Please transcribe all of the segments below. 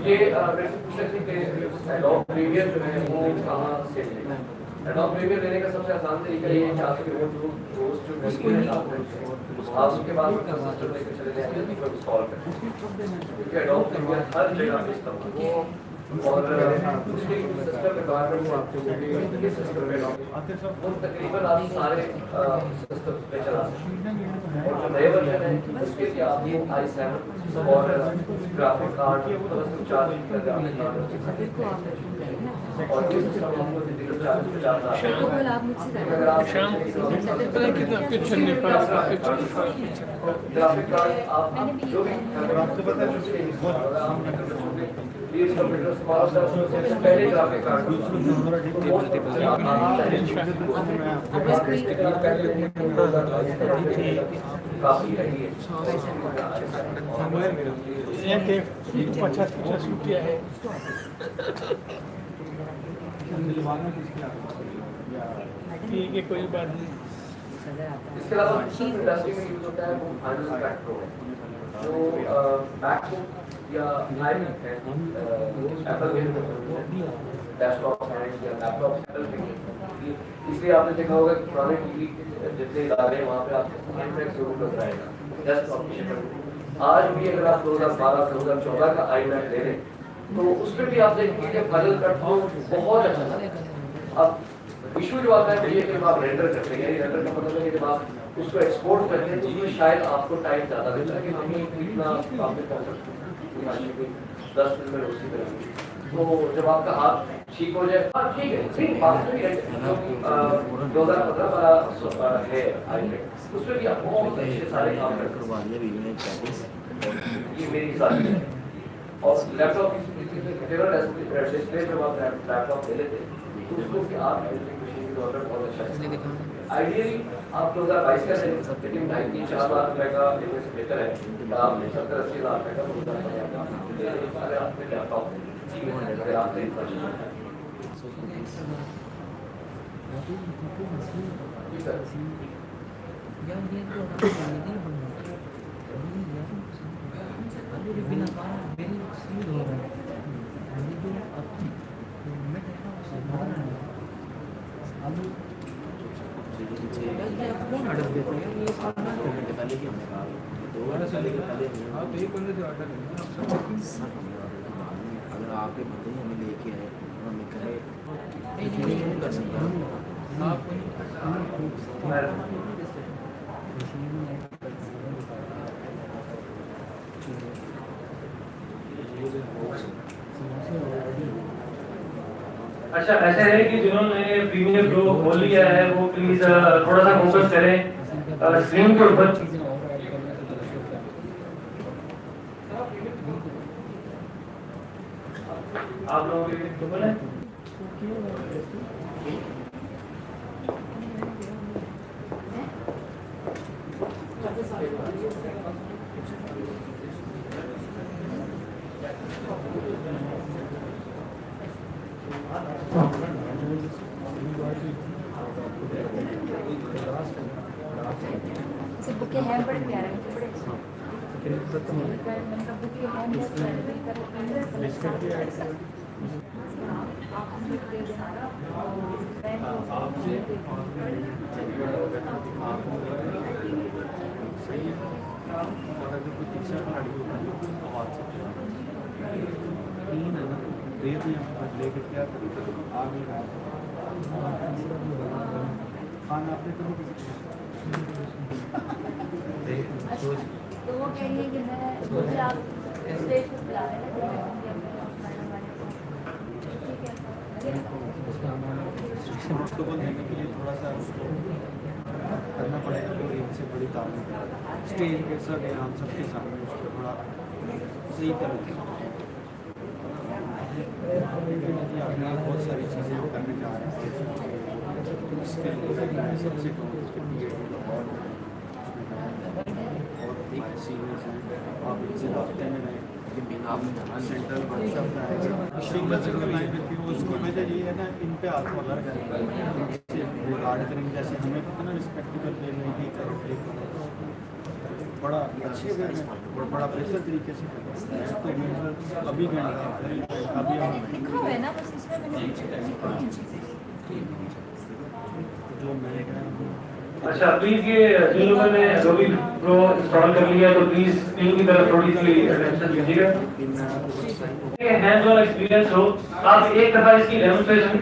ये मेरे से पूछ रहे थे कि एडोब प्रीमियर जो है वो कहाँ से लेना है। एडोब प्रीमियर लेने का सबसे आसान तरीका ये है कि आपके वो जो दोस्त जो वीडियो है आप उसके बाद उसका सिस्टम लेकर चले जाएंगे तो इंस्टॉल करें, क्योंकि एडोब प्रीमियर हर जगह पे इस्तेमाल हो और उसके सिस्टम रिक्वायरमेंट वो आपको ये सिस्टम पे वो तकरीबन आप सारे सिस्टम पे चला सकते हैं। और जो नए वर्जन है उसके लिए आपको i7 और ग्राफिक कार्ड चार्ज और ये सिस्टम आपको चार्ज पे जाता है। शाम कुछ नहीं ग्राफिक कार्ड आप जो भी आपको पता है प्लीज कंप्यूटर पहले ग्राफिक कार्ड काफी है ये 50 रुपया है। ठीक है, कोई बात नहीं। इसके अलावा इंडस्ट्री में यूज होता है वो फाइनल कट प्रो है, जो मैकबुक या आईमैक है एप्पल के डेस्कटॉप हैं या लैपटॉप एप्पल के, इसलिए आपने देखा होगा कि पुराने टीवी जितने इदारे हैं वहाँ पे आपको आईमैक जरूर नजर आएगा डेस्कटॉप की शक्ल में। आज भी अगर आप 2012-2014 का आईमैक ले लें तो उसमें भी आप देखेंगे कि फाइनल कट प्रो बहुत अच्छा था। अब इशू जो आता है ये कि जब आप रेंडर करते हैं, रेंडर का मतलब है कि जब आप उसको एक्सपोर्ट करते हैं तो उसमें शायद आपको टाइम ज़्यादा लगता है कि हम इतना आपके 10 मिनट में उसी तरह। तो जब आपका हाथ ठीक हो जाए ठीक है, ठीक बात तो ये है 2015 वाला है आईमैक, उसमें भी आप बहुत अच्छे सारे काम कर सकते हैं। ये मेरी सारी है। और लैपटॉप डिस्प्ले जब आप लैपटॉप ले लेते तो उसको कि आप मशीन की ऑर्डर बहुत अच्छा है। आइडियली आप 2022 का लें, लेकिन 3-4 लाख रुपए का लेने से बेहतर है आप 70-80 लाख रुपए का अगर आपने लैपटॉप अगर आपने कौन ऑर्डर देता है ये 7 घंटे पहले ही हमने कहा 2 घंटे पहले हाँ तो एक बंदे से ऑर्डर अगर आपके बंदे हमें लेके आए हमें कहे नहीं कर सकता आप अच्छा ऐसा है कि जिन्होंने प्रीमियर प्रो खोल लिया है वो प्लीज थोड़ा सा फोकस करें स्क्रीन के ऊपर। आप लोगों के लिए डबल है बुके हैं बड़े प्यारे बड़े बुके हैं खाना आपने तो वो कहेंगे कि मैं मुझे आप स्टेज पर बुला रहे हैं उसको बोलने के लिए थोड़ा सा उसको करना पड़ेगा तो इनसे बड़ी तालीम स्टेज के सब हम सबके सामने उसको थोड़ा सही तरह से बहुत सारी चीज़ें हम करने जा रहे हैं इसके लिए सबसे कम और सीनियर्स हैं आप इनसे रबते में रहें आप सेंट्रल वर्कशॉप में आएगा उसको वजह ये है ना इन पे आप अलग रिकॉर्ड करेंगे जैसे हमें पता ना रिस्पेक्टिबल लेने की बड़ा अच्छे वे में बड़ा बेहतर तरीके से करते हैं। तो मैं अभी अभी लिखा हुआ है ना, बस इसमें मैंने जो मैंने कहा अच्छा प्लीज ये जिन लोगों ने Adobe Pro इंस्टॉल कर लिया तो प्लीज स्क्रीन की तरफ थोड़ी सी अटेंशन दीजिएगा। हैंड्स ऑन एक्सपीरियंस हो, आप एक दफा इसकी डेमोंस्ट्रेशन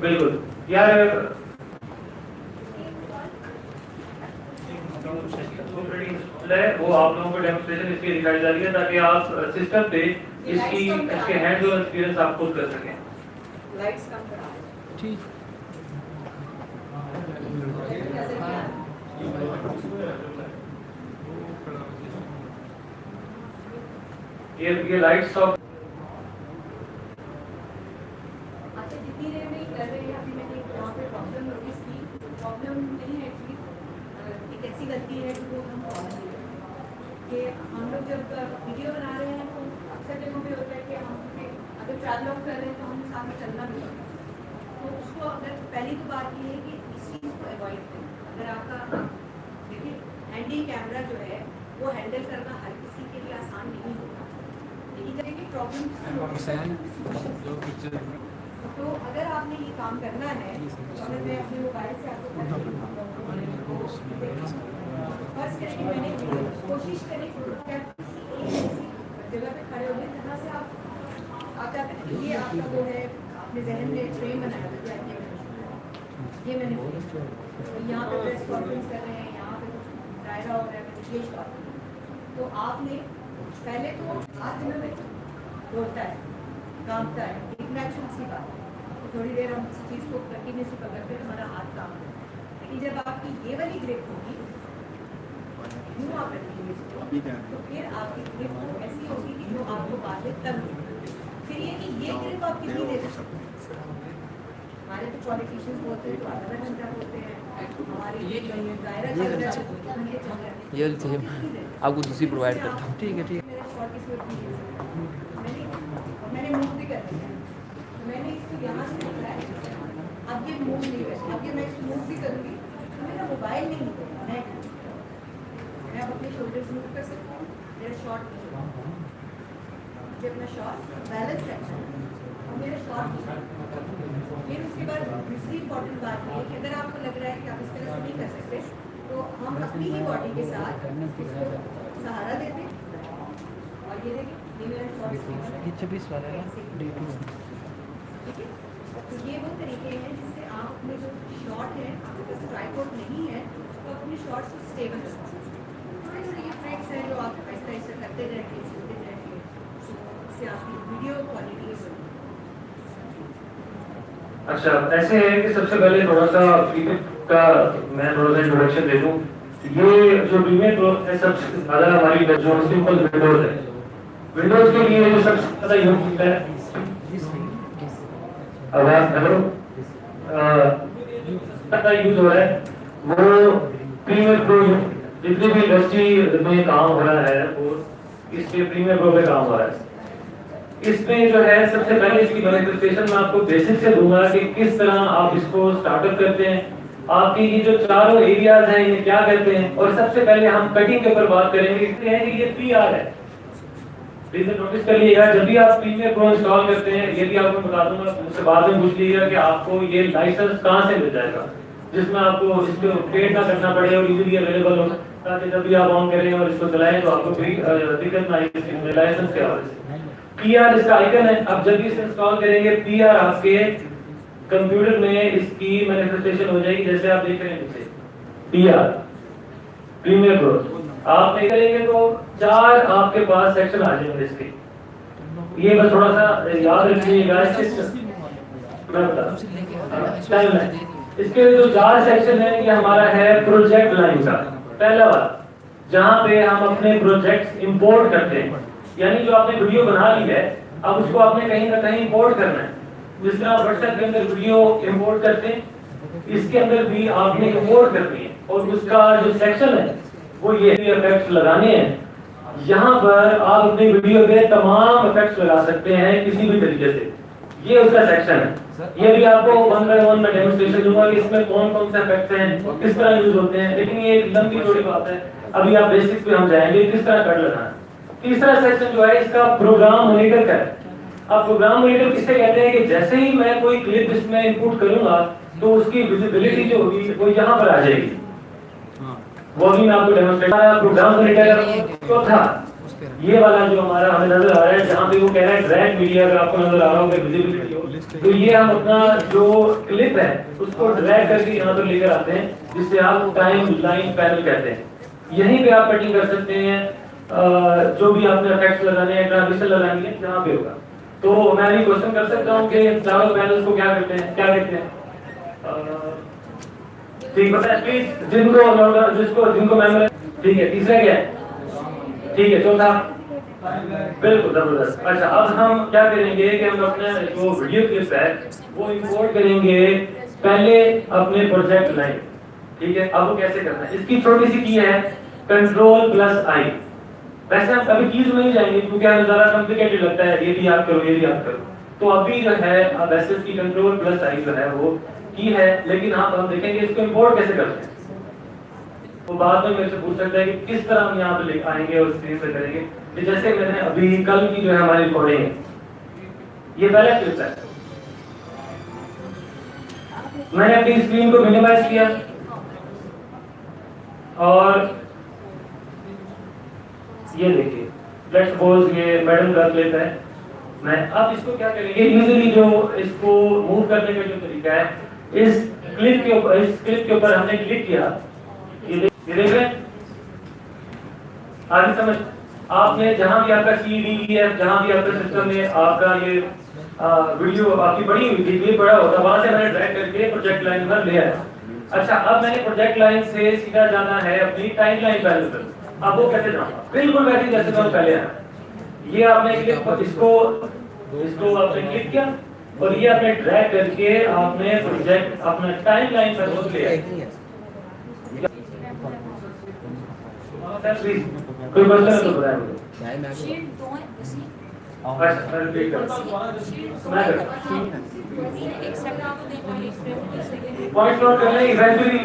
बिल्कुल यार वो आप लोगों को डेमोंस्ट्रेशन इसकी दिखाई जा रही है ताकि आप सिस्टम पे इसके हैंड्स ऑन एक्सपीरियंस आप खुद कर सकें। लाइट्स कम करा ठीक ये लाइट्स ऑफ अच्छा जितनी देर में कर रहे हैं अभी मैंने यहाँ पे प्रॉब्लम नोटिस की। प्रॉब्लम नहीं है एक्चुअली, एक ऐसी गलती है जो हम कॉमन कि हम लोग जब वीडियो बना रहे हैं तो अक्सर जगहों पे होता है कि हम अगर ट्रैवल ऑफ कर रहे हैं तो हम साथ में चलना भी है। तो उसको अगर पहली तो बात ये है कि इस चीज़ को अवॉइड करें। अगर आपका देखिए हैंडी कैमरा जो है वो हैंडल करना हर किसी के लिए आसान नहीं होता, लेकिन जब की प्रॉब्लम तो अगर आपने ये काम करना है तो अगर मैं अपने मोबाइल से आपको फर्स्ट करें मैंने कोशिश करी कि आप किसी एक जगह पे खड़े होंगे जहाँ से आप चाहते हैं ये आपका वो है अपने जहन में फ्रेम बनाया था ये मैंने यहाँ पे प्रेस कॉन्फ्रेंस कर रहे हैं, यहाँ पे दायरा हो रहा है ये शॉट। तो आपने पहले तो हाथ में दौड़ता है कांपता है, एक नेचुरल सी बात है। तो थोड़ी देर हम किसी चीज़ को कंटिन्यूसली पकड़ते हैं हमारा हाथ काम है, लेकिन जब आपकी ये वाली ग्रिप होगी यूँ आप रखेंगे इसको तो फिर आपकी ग्रिप ऐसी होगी कि जो आपको बाद में तब फिर ये ग्रिप आप कितनी देर हमारे तो पॉलिटिशियंस बोलते हैं तो आधा घंटा बोलते हैं, हमारे ये दायरा चल रहा है ये आपको दूसरी प्रोवाइड करता हूँ। ठीक है ठीक है। मेरा शॉर्ट की मैंने मूव भी कर दिया, मैंने इसको यहाँ से रखा है। अब ये मूव नहीं कर, अब ये मैं इसको मूव भी करूँगी तो मेरा मोबाइल नहीं निकलेगा, मैं अपने शोल्डर से मूव कर सकता हूँ। मेरा शॉर्ट जब मैं शॉर्ट बैलेंस रखता हूँ और मेरा शॉर्ट फिर उसके बाद दूसरी इम्पॉर्टेंट बात ये है कि अगर आपको लग रहा है कि आप इस तरह से नहीं कर सकते तो हम अपनी ही बॉडी के साथ इसको सहारा देते और ये देखिए ये मेरा शॉर्ट 26 वाला है ठीक है। तो ये वो तरीके हैं जिससे आप अपने जो शॉट है आपके पास ट्राइपॉड नहीं है तो अपने शॉट्स को स्टेबल रख सकते हैं। थोड़े थोड़े ये ट्रिक्स हैं जो आप ऐसा ऐसा करते रहेंगे सीखते रहेंगे तो इससे आपकी वीडियो क्वालिटी बढ़ेगी। अच्छा ऐसे है कि सबसे पहले थोड़ा सा प्रीमियर का मैं थोड़ा सा इंट्रोडक्शन दे दूं। ये जो प्रीमियर प्रो है सबसे ज़्यादा हमारी जो सिंपल विंडोज है, विंडोज के लिए जो सबसे ज़्यादा यूज होता है आवाज हेलो ज़्यादा यूज हो रहा है वो प्रीमियर प्रो। जितने भी इंडस्ट्री में काम हो रहा है वो इसके प्रीमियर प्रो पे काम हो रहा है। इसमें जो है सबसे पहले इसकी मैनिफेस्टेशन मैं आपको बेसिक से दूंगा कि किस तरह आप इसको स्टार्टअप करते हैं, आपकी ये जो चारों एरियाज हैं ये क्या करते हैं, और सबसे पहले हम कटिंग के ऊपर बात करेंगे कि ये पीआर है। प्लीज नोटिस कर लीजिएगा जब भी आप प्रीमियर प्रो इंस्टॉल करते हैं, ये भी आपको बता दूंगा, मुझसे बाद में पूछ लीजिएगा कि आपको ये लाइसेंस कहाँ से मिल जाएगा जिसमें आपको इसको पेड ना करना पड़े और इजीली अवेलेबल हो, ताकि जब भी आप ऑन करें और इसको चलाएं तो आपको कोई दिक्कत ना आए लाइसेंस के हवाले से। पीआर इसका आइकन है, अब जब भी इसे इंस्टॉल करेंगे पीआर आपके कंप्यूटर में इसकी मैनिफेस्टेशन हो जाएगी। जैसे आप देख रहे हैं नीचे पीआर प्रीमियर प्रो आप नहीं करेंगे तो 4 आपके पास सेक्शन आ जाएंगे इसके। ये बस थोड़ा सा याद रखिएगा। मैं बता टाइमलाइन इसके जो 4 सेक्शन है ये हमारा है प्रोजेक्ट लाइन का। पहला वाला जहाँ पे हम अपने प्रोजेक्ट्स इंपोर्ट करते हैं, यानी जो आपने वीडियो बना ली है अब उसको आपने कहीं ना कहीं इंपोर्ट करना है। जिस तरह आप व्हाट्सएप के अंदर वीडियो इंपोर्ट करते हैं इसके अंदर भी आपने इंपोर्ट करनी है और उसका जो सेक्शन है वो ये इफेक्ट्स लगाने हैं। यहाँ पर आप अपनी वीडियो पे तमाम इफेक्ट्स लगा सकते हैं किसी भी तरीके से, ये उसका सेक्शन है। ये भी आपको 1 बाय 1 में डेमोंस्ट्रेशन दूंगा कि इसमें कौन कौन से इफेक्ट्स हैं किस तरह यूज होते हैं, लेकिन ये एक लंबी थोड़ी बात है अभी आप बेसिक्स पे हम जाएंगे किस तरह कट लगाना है। तीसरा सेक्शन जो है इसका प्रोग्राम मॉनिटर का है। अब प्रोग्राम मॉनिटर किसे कहते हैं कि जैसे ही मैं कोई क्लिप इसमें इनपुट करूंगा तो उसकी विजिबिलिटी जो होगी वो यहाँ पर आ जाएगी। वो भी मैं आपको डेमोंस्ट्रेट प्रोग्राम मॉनिटर चौथा ये वाला जो हमारा हमें नजर आ रहा है जहाँ पे वो कह रहा है ड्रैग मीडिया, अगर आपको नजर आ रहा होगा विजिबिलिटी हो तो ये हम अपना जो क्लिप है उसको ड्रैग करके यहाँ पर लेकर आते हैं जिससे आप टाइम लाइन पैनल कहते हैं। यहीं पे आप कटिंग कर सकते हैं जो भी आपने इफेक्ट्स लगाने हैं, ट्रांजिशन लगानी है जहाँ पे होगा। तो मैं अभी क्वेश्चन कर सकता हूँ कि ट्रैवल पैनल्स को क्या कहते हैं? ठीक पता है प्लीज जिनको मेमोरी। ठीक है, तीसरा क्या है? ठीक है, चौथा बिल्कुल जबरदस्त। अच्छा, अब हम क्या करेंगे कि हम अपने जो वीडियो क्लिप है वो इंपोर्ट करेंगे पहले अपने प्रोजेक्ट लाइन। ठीक है, अब वो कैसे करना है इसकी छोटी सी की है Ctrl+I। वैसे हम कभी कीज में नहीं जाएंगे क्योंकि हमें ज्यादा कॉम्प्लिकेटेड लगता है, ये भी आप करो ये भी आप करो। तो अभी जो है अब वैसे इसकी Ctrl+I जो है वो की है, लेकिन हम देखेंगे इसको इंपोर्ट कैसे करते हैं। तो बाद में मेरे से पूछ सकता है कि किस तरह हम यहाँ पे आएंगे और स्क्रीन पे करेंगे। तो जैसे मैंने अभी कल की जो है हमारी रिकॉर्डिंग है, ये पहला क्लिप है, मैंने अपनी स्क्रीन को मिनिमाइज किया और ये देखिए लेट्स सपोज ये मैडम का क्लिप है। मैं अब इसको क्या करेंगे इजीली जो इसको मूव करने का जो तरीका है, इस क्लिप के ऊपर हमने क्लिक किया, ये देख रहे हैं आगे समझ। आपने जहां भी आपका CDEF जहां भी आपका सिस्टम में आपका ये वीडियो आपकी बड़ी हुई थी, ये बड़ा होता, वहां से मैंने ड्रैग करके प्रोजेक्ट लाइन पर ले आया। अच्छा, अब मैंने प्रोजेक्ट लाइन से सीधा जाना है अपनी टाइमलाइन पैनल पर। अब वो कैसे जाऊंगा? बिल्कुल वैसे जैसे मैं पहले आया। ये आपने क्लिक इसको आपने क्लिक किया और ये आपने ड्रैग करके आपने प्रोजेक्ट अपना टाइमलाइन पर वो ले आया। कोई क्वेश्चन है तो बताएं मुझे। शीट 2 इसी अच्छा, मैं रिपीट करता हूं। मैं करता हूं। एक सेकंड आपको देखना है, एक सेकंड पॉइंट नोट कर लें। इवेंचुअली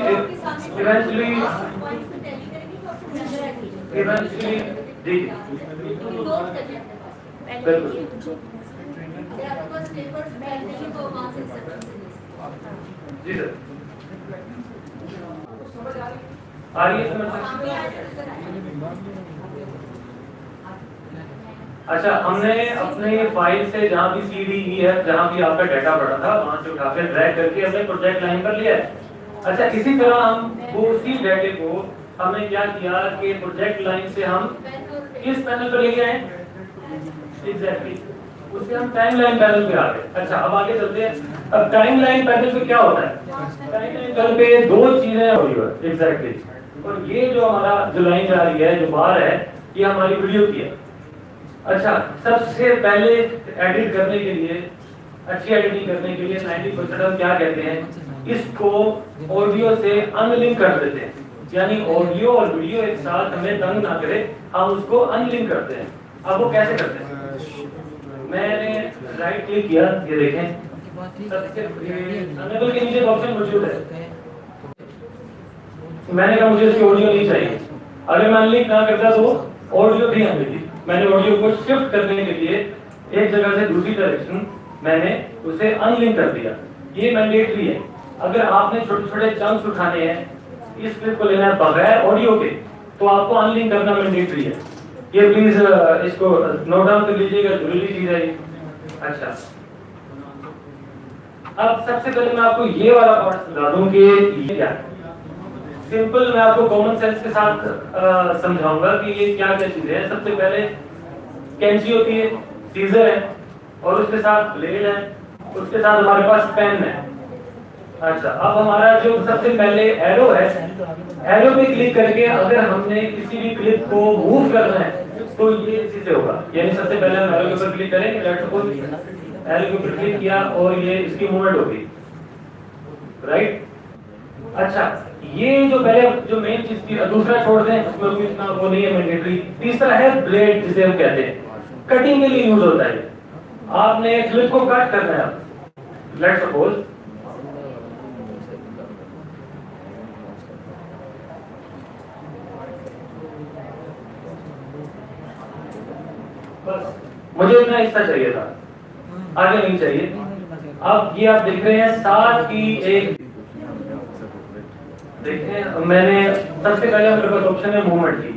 देखिए नोट कर लें बिल्कुल आपके पास पेपर्स बैग नहीं तो वहां से एक्सेप्शन जी सर। आ रही है समझ? अच्छा, हमने अपने फाइल से जहां भी CDEF जहां भी आपका डाटा पड़ा था वहां से उठा कर ड्रैग करके हमने प्रोजेक्ट लाइन पर लिया है। अच्छा, इसी तरह हम वो उसी डाटे को हमने क्या किया कि प्रोजेक्ट लाइन से हम किस पैनल पर ले गए हैं? एग्जैक्टली उससे हम टाइमलाइन पैनल पे आ गए। अच्छा, अब आगे चलते हैं। अब टाइमलाइन पैनल पे क्या होता है? टाइमलाइन पैनल पे दो चीजें हो रही है एग्जैक्टली। और ये जो हमारा जो लाइन जा रही है जो बाहर है ये हमारी वीडियो की है। अच्छा, सबसे पहले एडिट करने के लिए, अच्छी एडिटिंग करने के लिए 90% हम क्या कहते हैं, इसको ऑडियो से अनलिंक कर देते हैं। यानी ऑडियो और वीडियो एक साथ हमें तंग ना करे, हम उसको अनलिंक करते हैं। अब वो कैसे करते हैं? मैंने राइट क्लिक किया, ये देखें सबसे अनेबल के नीचे ऑप्शन मौजूद है। मैंने कहा मुझे इसकी ऑडियो नहीं चाहिए। अगर मैं अनलिंक ना करता तो ऑडियो भी आती थी। मैंने ऑडियो को शिफ्ट करने के लिए एक जगह से दूसरी डायरेक्शन मैंने उसे अनलिंक कर दिया। ये मैंडेटरी है। अगर आपने छोटे छोटे चंक्स उठाने हैं, इस क्लिप को लेना है बगैर ऑडियो के, तो आपको अनलिंक करना मैंडेटरी है। ये प्लीज इसको नोट डाउन कर लीजिएगा, जरूरी चीज है ये। अच्छा, अब सबसे पहले मैं आपको ये वाला पार्ट समझा दूं कि ये क्या है। सिंपल मैं आपको कॉमन सेंस के साथ समझाऊंगा कि ये क्या क्या चीजें हैं। सबसे पहले कैंची होती है, सीजर है और उसके साथ ब्लेड है, उसके साथ हमारे पास पेन है। अच्छा, अब हमारा जो सबसे पहले एरो है, एरो पे क्लिक करके अगर हमने किसी भी क्लिप को मूव करना है तो ये इसी से होगा। यानी सबसे पहले हम एरो के ऊपर क्लिक करेंगे, लेट्स सपोज एरो के ऊपर क्लिक किया और ये इसकी मूवमेंट होगी, राइट। अच्छा, ये जो पहले जो मेन चीज थी, दूसरा छोड़ दें, उसमें कोई इतना वो नहीं है मैंडेटरी। तीसरा है ब्लेड, जिसे हम कहते हैं कटिंग के लिए यूज होता है। आपने क्लिप को कट करना है, लेट्स सपोज बस मुझे इतना हिस्सा चाहिए था, आगे नहीं चाहिए। अब ये आप देख रहे हैं साथ की एक, देखें मैंने सबसे पहले मेरे पास ऑप्शन है मूवमेंट की।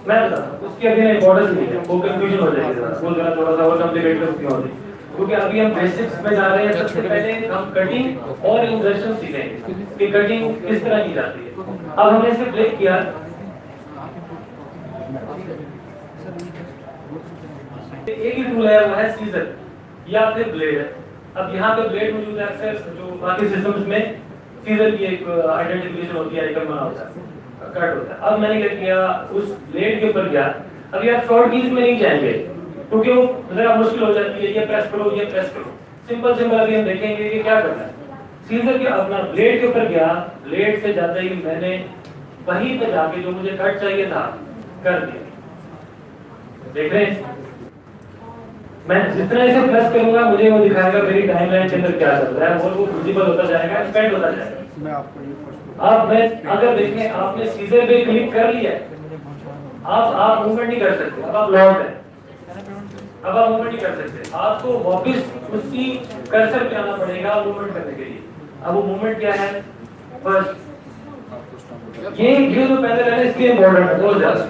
मैं बताता उसकी अभी इंपॉर्टेंस नहीं है, वो कंफ्यूजन हो जाएगी वो जरा थोड़ा सा और कॉम्प्लिकेट कर सकती होगी, क्योंकि अभी हम बेसिक्स में जा रहे हैं। सबसे पहले हम कटिंग और इंसर्शन सीखेंगे कि कटिंग किस तरह की जाती है। अब हमने इसे ब्रेक किया, एक ही टूल है वो है सीजर या फिर ब्लेड है। अब यहाँ पे ब्लेड मौजूद है, अक्सर जो बाकी सिस्टम्स में सीजर की एक आइडेंटिफिकेशन होती है, आइकन बना होता है, कट होता है। अब मैंने क्या किया, उस ब्लेड के ऊपर गया। अभी आप शॉर्ट कीज में नहीं जाएंगे क्योंकि वो जरा मुश्किल हो जाती है, ये प्रेस करो ये प्रेस करो, सिंपल सिंपल अभी हम देखेंगे कि क्या करना है। सीजर के अपना ब्लेड के ऊपर गया, ब्लेड से जाते ही मैंने वहीं पे जाके जो मुझे कट चाहिए था कर दिया। देख रहे हैं, मैं जितना इसे प्रेस करूंगा मुझे वो दिखाएगा मेरी टाइमलाइन के अंदर क्या चल रहा है और वो विजिबल होता जाएगा, एक्सपेंड होता जाएगा। मैं आपको ये फर्स्ट अब मैं अगर देखें आपने सीजर पे क्लिक कर लिया, आप मूवमेंट नहीं कर सकते, अब आप लॉक है, अब आप मूवमेंट नहीं कर सकते, आपको वापस उसी कर्सर पे आना पड़ेगा मूवमेंट करने के लिए। अब वो मूवमेंट क्या है, फर्स्ट ये जो पहले मैंने इसके इंपॉर्टेंट है बहुत ज्यादा।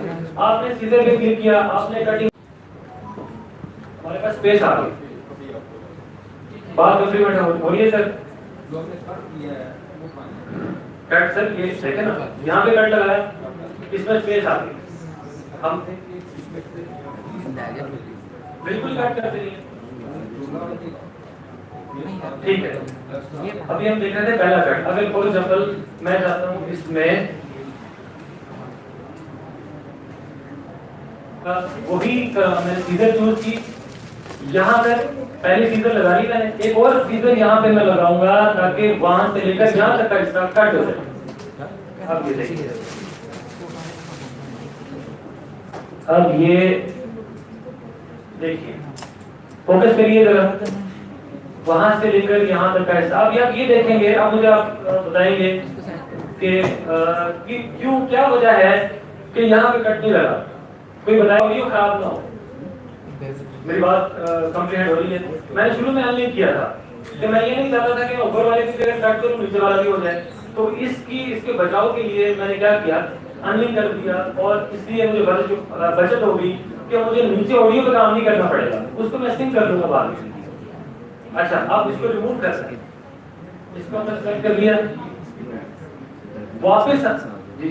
आपने सीजर पे क्लिक किया, आपने कटिंग, हमारे पास स्पेस आ गई, बात कंप्लीमेंट हो रही है सर। कट सर ये ठीक है ना, यहाँ पे कट लगाया, इसमें स्पेस आ गई, हम बिल्कुल कट करते नहीं, ठीक है। अभी हम देख रहे थे पहला कट। अगर फॉर एग्जांपल मैं चाहता हूँ इसमें वही मैंने सीजर चूज की, यहाँ पर पहले सीजर लगा ली मैंने, एक और सीजर यहाँ पे मैं लगाऊंगा ताकि वहां से लेकर यहाँ तक का हिस्सा कट हो जाए। अब ये देखिए, अब ये देखिए फोकस करिए जरा, वहां से लेकर यहाँ तक का हिस्सा। अब आप ये देखेंगे, अब मुझे आप बताएंगे कि क्यों, क्या वजह है कि यहाँ पे कट नहीं लगा, कोई बताए, वीडियो खराब ना हो। मेरी बात कंप्लीट हो रही है। मैंने शुरू में अनलिंक किया था कि मैं ये नहीं चाहता था कि मैं ऊपर वाले की जगह कट करूं नीचे वाला भी हो जाए, तो इसके बचाव के लिए मैंने क्या किया, अनलिंक कर दिया, और इसलिए मुझे बचत होगी कि मुझे नीचे ऑडियो पे काम नहीं करना पड़ेगा, उसको मैं सिंक कर दूंगा बाद में। अच्छा, आप इसको रिमूव कर सकते हैं, इसको हमने सेलेक्ट कर लिया, वापस जी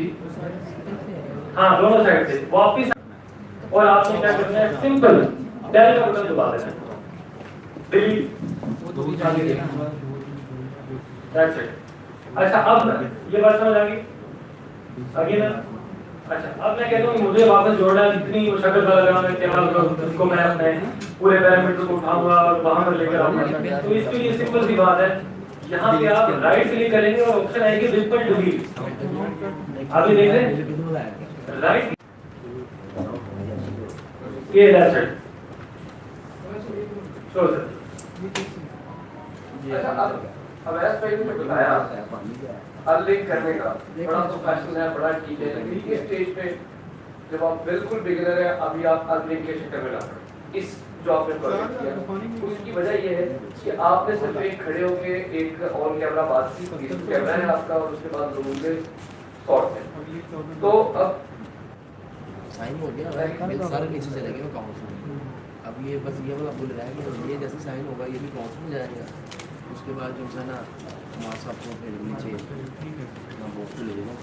हाँ दोनों साइड से वापस, और आपने क्या करना है, सिंपल डेल का बटन दबा देना, डिलीट, दैट्स इट। अच्छा, अब ये बात समझ आ गई आगे ना। अच्छा, अब मैं कहता हूँ कि मुझे वापस जोड़ना है, जितनी वो शक्ल का लगा मैं इस्तेमाल उसको मैं अपने पूरे पैरामीटर को उठाऊंगा और वहां पर लेकर आऊंगा। तो इसके लिए सिंपल सी बात है, यहाँ पे आप राइट क्लिक करेंगे और ऑप्शन आएगी सिंपल डिलीट। अभी देख रहे हैं राइट, ये दैट्स इट। सो सर अब ऐसा पहले मैं बताया अनलिंक करने का, बड़ा प्रोफेशनल है, बड़ा ठीक है, लेकिन इस स्टेज पे जब आप बिल्कुल बिगिनर है, अभी आप अनलिंक के चक्कर में ना पड़े। इस जो आपने प्रोजेक्ट किया उसकी वजह ये है कि आपने सिर्फ एक खड़े होके एक ऑन कैमरा बात की, कैमरा है आपका, और उसके बाद लोगों के शॉर्ट है, तो अब साइन हो गया, बिल सारे नीचे चले गए काउंट में। अब ये बस ये वाला बोल रहा है कि ये जैसे साइन होगा ये भी काउंट में जाएगा, उसके बाद जो है ना मार्क्स आपको फिर नीचे ना बॉक्स ले लेगा,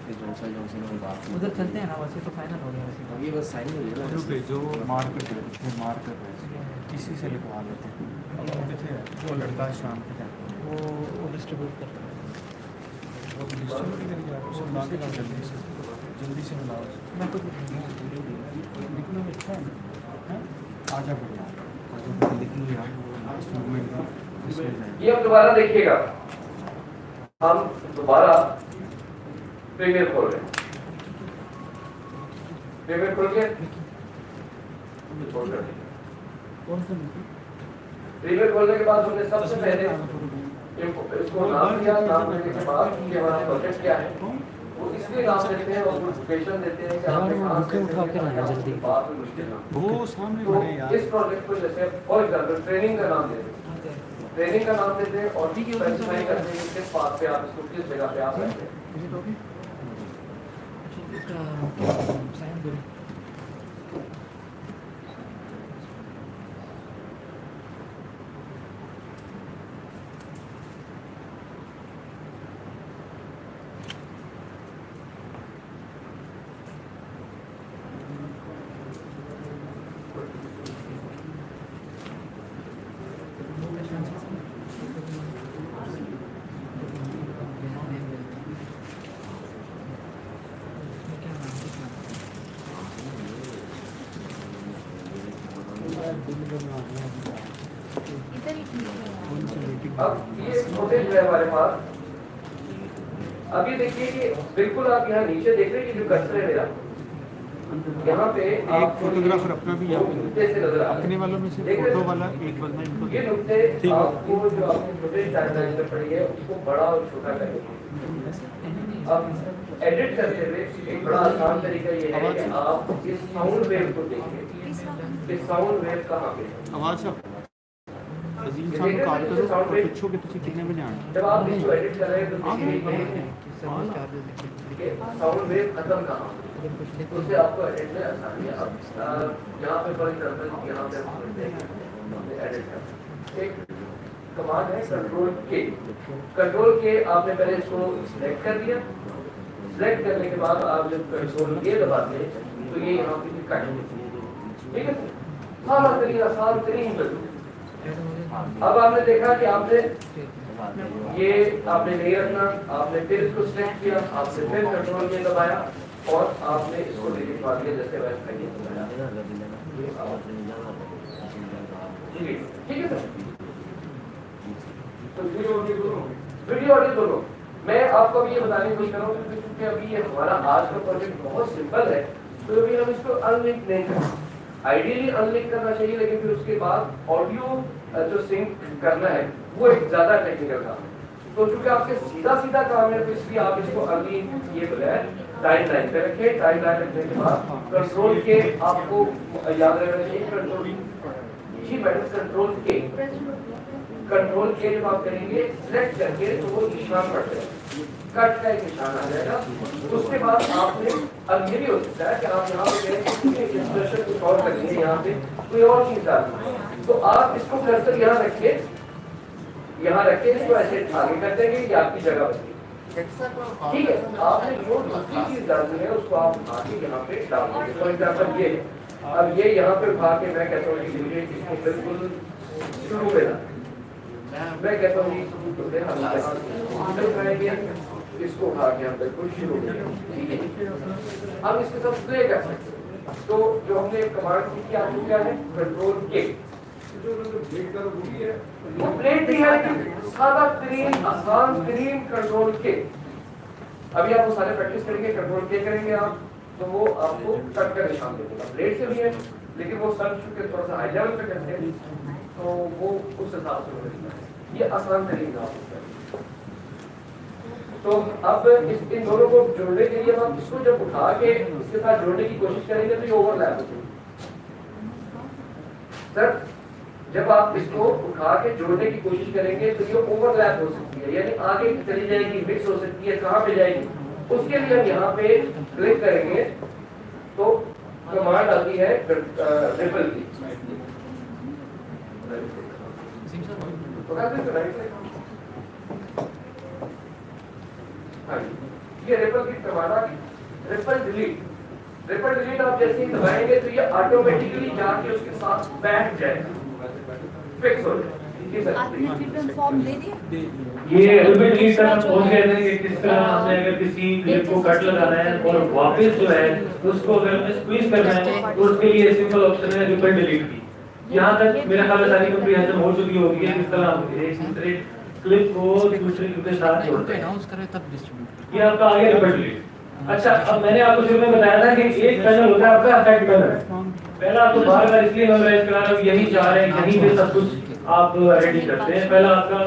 फिर जो सा में बात उधर चलते हैं ना, वैसे तो फाइनल हो गया वैसे। अब ये बस साइन हो गया ना, जो मार्कर किसी से लिखवा लेते हैं, वो लड़का शाम के टाइम वो डिस्ट्रीब्यूट करता है, वो डिस्ट्रीब्यूट करेंगे, आप सब ला के जल्दी से मिलाओ, मैं तो लिखना में अच्छा है, आजा बढ़िया, और जब लिख लिया लास्ट मूवमेंट का इसमें जाएगा। ये अब दोबारा देखिएगा, हम दोबारा प्रीमियर खोल रहे हैं, प्रीमियर खोल के कौन सा प्रीमियर खोलने के बाद हमने सबसे पहले इसको नाम दिया, नाम देने के बाद कि हमारा प्रोजेक्ट क्या है, वो इसलिए नाम देते हैं और नोटिफिकेशन देते हैं कि यार, आपने वो कहाँ बुकें से उठा के लाना जल्दी। बात में मुश्किल ना हो। वो सामने तो बने यार। इस प्रोजेक्ट को जैसे फॉर एग्जाम्पल ट्रेनिंग का नाम देते हैं, ट्रेनिंग का नाम देते हैं और स्पेसिफाई करते हैं कि किस पाथ पे आप इसको किस जगह पे आप करते हैं। साइन करो। इधर ही ठीक है। अब ये प्रोजेक्ट है हमारे पास। अब ये देखिए कि बिल्कुल आप यहाँ नीचे देख रहे हैं कि जो कर्सर है मेरा, यहाँ पे एक फोटोग्राफर अपना भी यहाँ पे नुक्ते से नजर आ रहा है। अपने वालों में से देख रहे फोटो हैं? वाला एक बंदा इनको ये नुक्ते आपको जो आपने फुटेज टाइमलाइन में पड़ी है उसको बड़ा और छोटा करेंगे। अब एडिट करते हुए एक बड़ा आसान तरीका ये है कि आप इस साउंड वेव को देखिए। इस साउंड वेव कहाँ पे है? आवाज सब अजीम साहब कॉल करो और पूछो कि तुसी कितने बजे आना जब आप इसको एडिट कर रहे हैं तो आगे देखिए सर्विस चार्जेस कि साउंड वेव खत्म कहाँ है। उससे आपको एडिट में आसानी है। अब यहाँ पे फॉर एग्जांपल यहाँ पे हम करते हैं एडिट कर एक कमांड है कंट्रोल के। कंट्रोल के आपने पहले इसको सिलेक्ट कर दिया। सिलेक्ट करने के बाद आप जब कंट्रोल के दबाते हैं तो ये यहाँ पे कट, ठीक है, सारा तरीका आसान तरीन कर। अब आपने देखा कि आपने ये आपने नहीं रखना, आपने फिर इसको सिलेक्ट किया, आपने फिर कंट्रोल के दबाया और आपने इसको डिलीट मार दिया जैसे वैसे नहीं दबाया। ठीक है सर। तो वीडियो ऑडियो दोनों मैं आपको अभी ये बताने की कोशिश कर रहा हूँ क्योंकि अभी ये हमारा आज का प्रोजेक्ट बहुत सिंपल है, तो अभी हम इसको अनलिंक नहीं करें। आइडियली अनलिंक करना चाहिए, लेकिन फिर उसके बाद ऑडियो जो सिंक करना है वो एक ज्यादा टेक्निकल काम है। तो चूंकि आपके सीधा सीधा काम है तो इसलिए आप इसको अनलिंक किए बगैर टाइम लाइन पे रखें। टाइम लाइन रखने के बाद कंट्रोल के आपको याद रखना चाहिए कंट्रोल जी मैडम कंट्रोल के जब आप करेंगे सिलेक्ट करके तो वो निशान पड़ते हैं, कट का एक निशान आ जाएगा। उसके बाद आपने अब ये भी हो सकता है कि आप यहाँ पे एक्सप्रेशन कुछ और करेंगे, यहाँ पे कोई और चीज डालनी है तो आप इसको कर्सर यहाँ रखिए, यहाँ रखिए इसको ऐसे आगे कर देंगे ये आपकी जगह बनेगी। ठीक है, आपने जो दूसरी चीज डालनी है उसको आप आगे यहाँ पे डाल देंगे। फॉर एग्जाम्पल ये अब ये यहाँ पे उठा के मैं कहता हूँ कि मुझे इसको बिल्कुल शुरू में डाल, मैं कहता हूँ इसको उठा के हम बिल्कुल शुरू में, ठीक है। हम इसके साथ प्ले कर सकते हैं। तो जो हमने कमांड सीखी आपको क्या है कंट्रोल के, वो प्लेट भी है लेकिन सादा तरीन आसान तरीन कंट्रोल के। अभी आप वो सारे प्रैक्टिस करेंगे, कंट्रोल के करेंगे आप तो वो आपको कट का निशान दे देगा। प्लेट से भी है लेकिन वो सर चुके थोड़ा सा हाई लेवल पे करते हैं तो वो उस हिसाब से होता है। ये आसान तरीका होता है। तो अब इन दोनों को जोड़ने के लिए हम इसको जब उठा के इसके साथ जोड़ने की कोशिश करेंगे तो ये ओवरलैप हो जाएगा। सर जब आप इसको उठा के जोड़ने की कोशिश करेंगे तो ये ओवरलैप हो सकती है, यानी आगे चली जाएगी, मिक्स हो सकती है, कहाँ पे जाएगी। उसके लिए हम यहाँ पे क्लिक करेंगे तो कमांड आती है रिपल की। ये रिपल की कमांड आ गई। रिपल डिलीट आप जैसे ही दबाएंगे तो ये ऑटोमेटिकली जाके उसके साथ बैठ जाएगा, फिक्स हो जाएगा। आपने रिटर्न फॉर्म दे दिया? ये एलिमेंट लीड का पहुंच गए थे कि किस तरह हमने अगर किसी क्लिप को कट लगाना है और वापस जो है उसको अगर हमें स्क्वीज करना है तो उसके लिए सिंपल ऑप्शन है रिपल डिलीट की। यहाँ तक मेरा ख्याल है सारी कंप्रीहेंशन हो चुकी होगी किस तरह हम एक दूसरे क्लिप को दूसरे क्लिप के साथ जोड़ते हैं। अनाउंस करें तब डिस्ट्रीब्यूट। ये आपका आगे रिपल डिलीट। अच्छा, अब मैंने आपको शुरू में बताया था कि एक पैनल होता है आपका इफेक्ट पैनल। पहला आपको बार-बार इसलिए मेमोराइज करा रहा हूं, यही जा रहे हैं, यहीं पे सब कुछ आप रेडी करते हैं। पहला आपका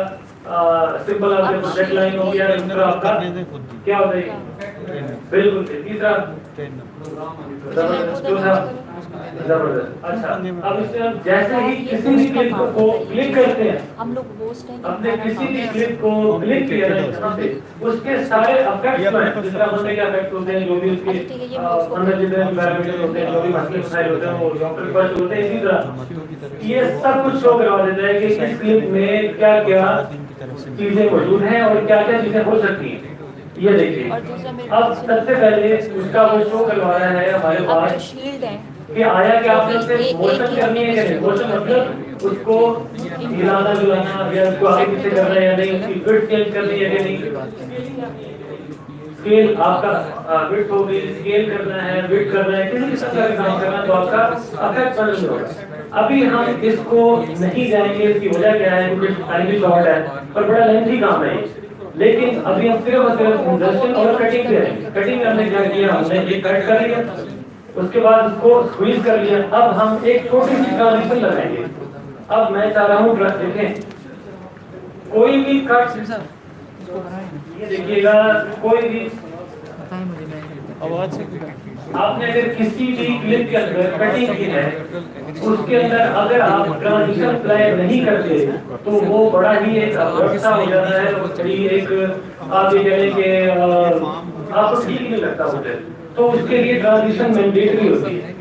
सिंपल आपके प्रोजेक्ट लाइन हो गया, दूसरा आपका क्या होता है, बिल्कुल तीसरा जबरदस्त। अच्छा, अब इसमें हम जैसे ही किसी भी क्लिप को क्लिक करते हैं, हम लोग होस्ट हैं अपने किसी भी क्लिप को क्लिक किया है यहाँ पे, उसके सारे इफेक्ट्स जो हैं, जिस तरह बंदे के इफेक्ट होते हैं, जो भी उसके अंदर जितने पैरामीटर होते हैं, जो भी मसले मसाइल होते हैं, वो डॉक्टर के पास होते हैं। इसी तरह ये सब कुछ शो करवा देता है कि इस क्लिप में क्या क्या चीजें मौजूद हैं और क्या क्या चीजें हो सकती हैं। ये देखिए, और दूसरा मेरे अब सबसे पहले उसका वो शो करवा रहा है हमारे अब जो पास शील्ड है कि आया कि आपने उससे मोशन करनी है कि नहीं, मोशन मतलब उसको हिलाना जुलाना या उसको आगे पीछे करना है या नहीं, उसकी विड्थ चेंज करनी है कि नहीं, स्केल आपका विड्थ हो गई, स्केल करना है, विड्थ करना है, किसी किस्म का काम करना है तो आपका इफेक्ट बदल होगा। अभी हम इसको नहीं जाएंगे, इसकी वजह क्या है, क्योंकि टाइम भी शॉर्ट है और बड़ा लेंथी काम है, लेकिन अभी हम सिर्फ और सिर्फ इंजर्शन और कटिंग पे हैं। कटिंग में हमने क्या किया, हमने एक कट कर लिया, उसके बाद उसको स्क्वीज कर लिया। अब हम एक छोटी सी ट्रांजिशन लगाएंगे। अब मैं चाह रहा हूँ देखें, कोई भी कट, ये देखिएगा, कोई भी बताएं मुझे, मैं आवाज से आपने अगर किसी भी क्लिप के अंदर कटिंग की है, उसके अंदर अगर आप ट्रांजिशन अप्लाई नहीं करते तो वो बड़ा ही एक अवस्था हो जाता है, बड़ी एक आप ये कहें कि आपको ठीक नहीं लगता मुझे, तो उसके लिए ट्रांजिशन मैंडेटरी होती है।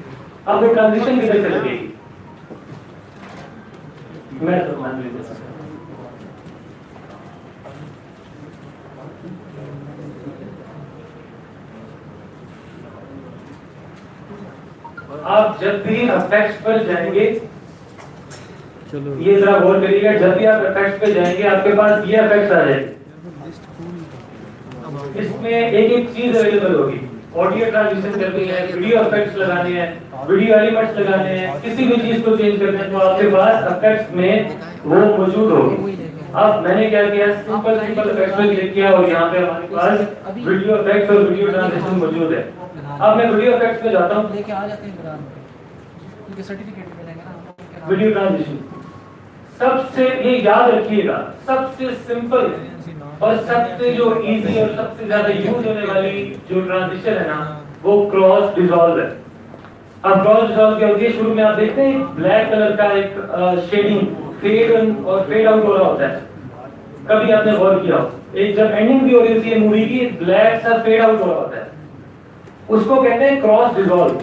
अब वो ट्रांजिशन किधर चल गई, मैं तो मान लीजिए आप जब भी इफेक्ट्स पर जाएंगे, चलो ये जरा गौर करिएगा, जब भी आप इफेक्ट्स पे जाएंगे आपके पास ये इफेक्ट्स आ जाएंगे। इसमें एक एक चीज अवेलेबल होगी, ऑडियो ट्रांजिशन करनी है, वीडियो इफेक्ट्स लगाने हैं, वीडियो एलिमेंट्स लगाने हैं, किसी भी चीज को चेंज करना है तो आपके पास इफेक्ट्स में वो मौजूद होगी। अब मैंने क्या किया, सिंपल इफेक्ट्स पे क्लिक किया और यहाँ पे हमारे पास वीडियो इफेक्ट्स और वीडियो ट्रांजिशन मौजूद है। अब मैं वीडियो इफेक्ट्स में जाता हूँ, लेके आ जाते हैं ग्राम पे, उनके सर्टिफिकेट मिलेंगे ना हमको। वीडियो ट्रांजिशन सबसे, ये याद रखिएगा, सबसे सिंपल और सबसे जो इजी और सबसे ज्यादा यूज होने वाली जो ट्रांजिशन है ना, वो क्रॉस डिसॉल्व है। अब क्रॉस डिसॉल्व क्या होती है, शुरू में आप देखते हैं ब्लैक कलर का एक शेडिंग फेड और फेड आउट हो रहा होता है, कभी आपने गौर किया हो, एक जब एंडिंग भी हो रही होती है मूवी की, ब्लैक सा फेड आउट हो रहा होता है, उसको कहते हैं क्रॉस डिसॉल्व।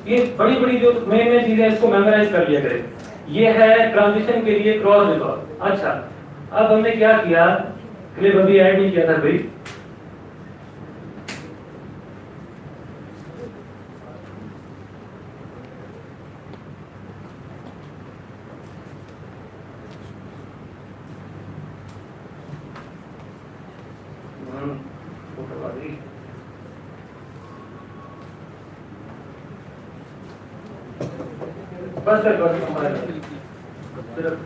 ये बड़ी बड़ी जो मेन चीजें, इसको मेमोराइज कर लिया करें। ये है ट्रांजिशन के लिए क्रॉस डिसॉल्व। अच्छा, अब हमने क्या किया, क्लिप अभी ऐड नहीं किया था भाई, बस हमारे सिर्फ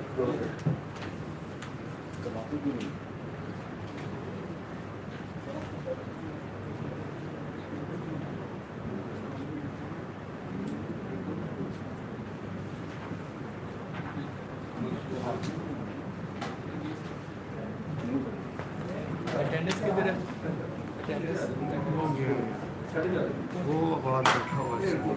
अटेंडेंस किधर है, वो बाहर बैठा हुआ है, वो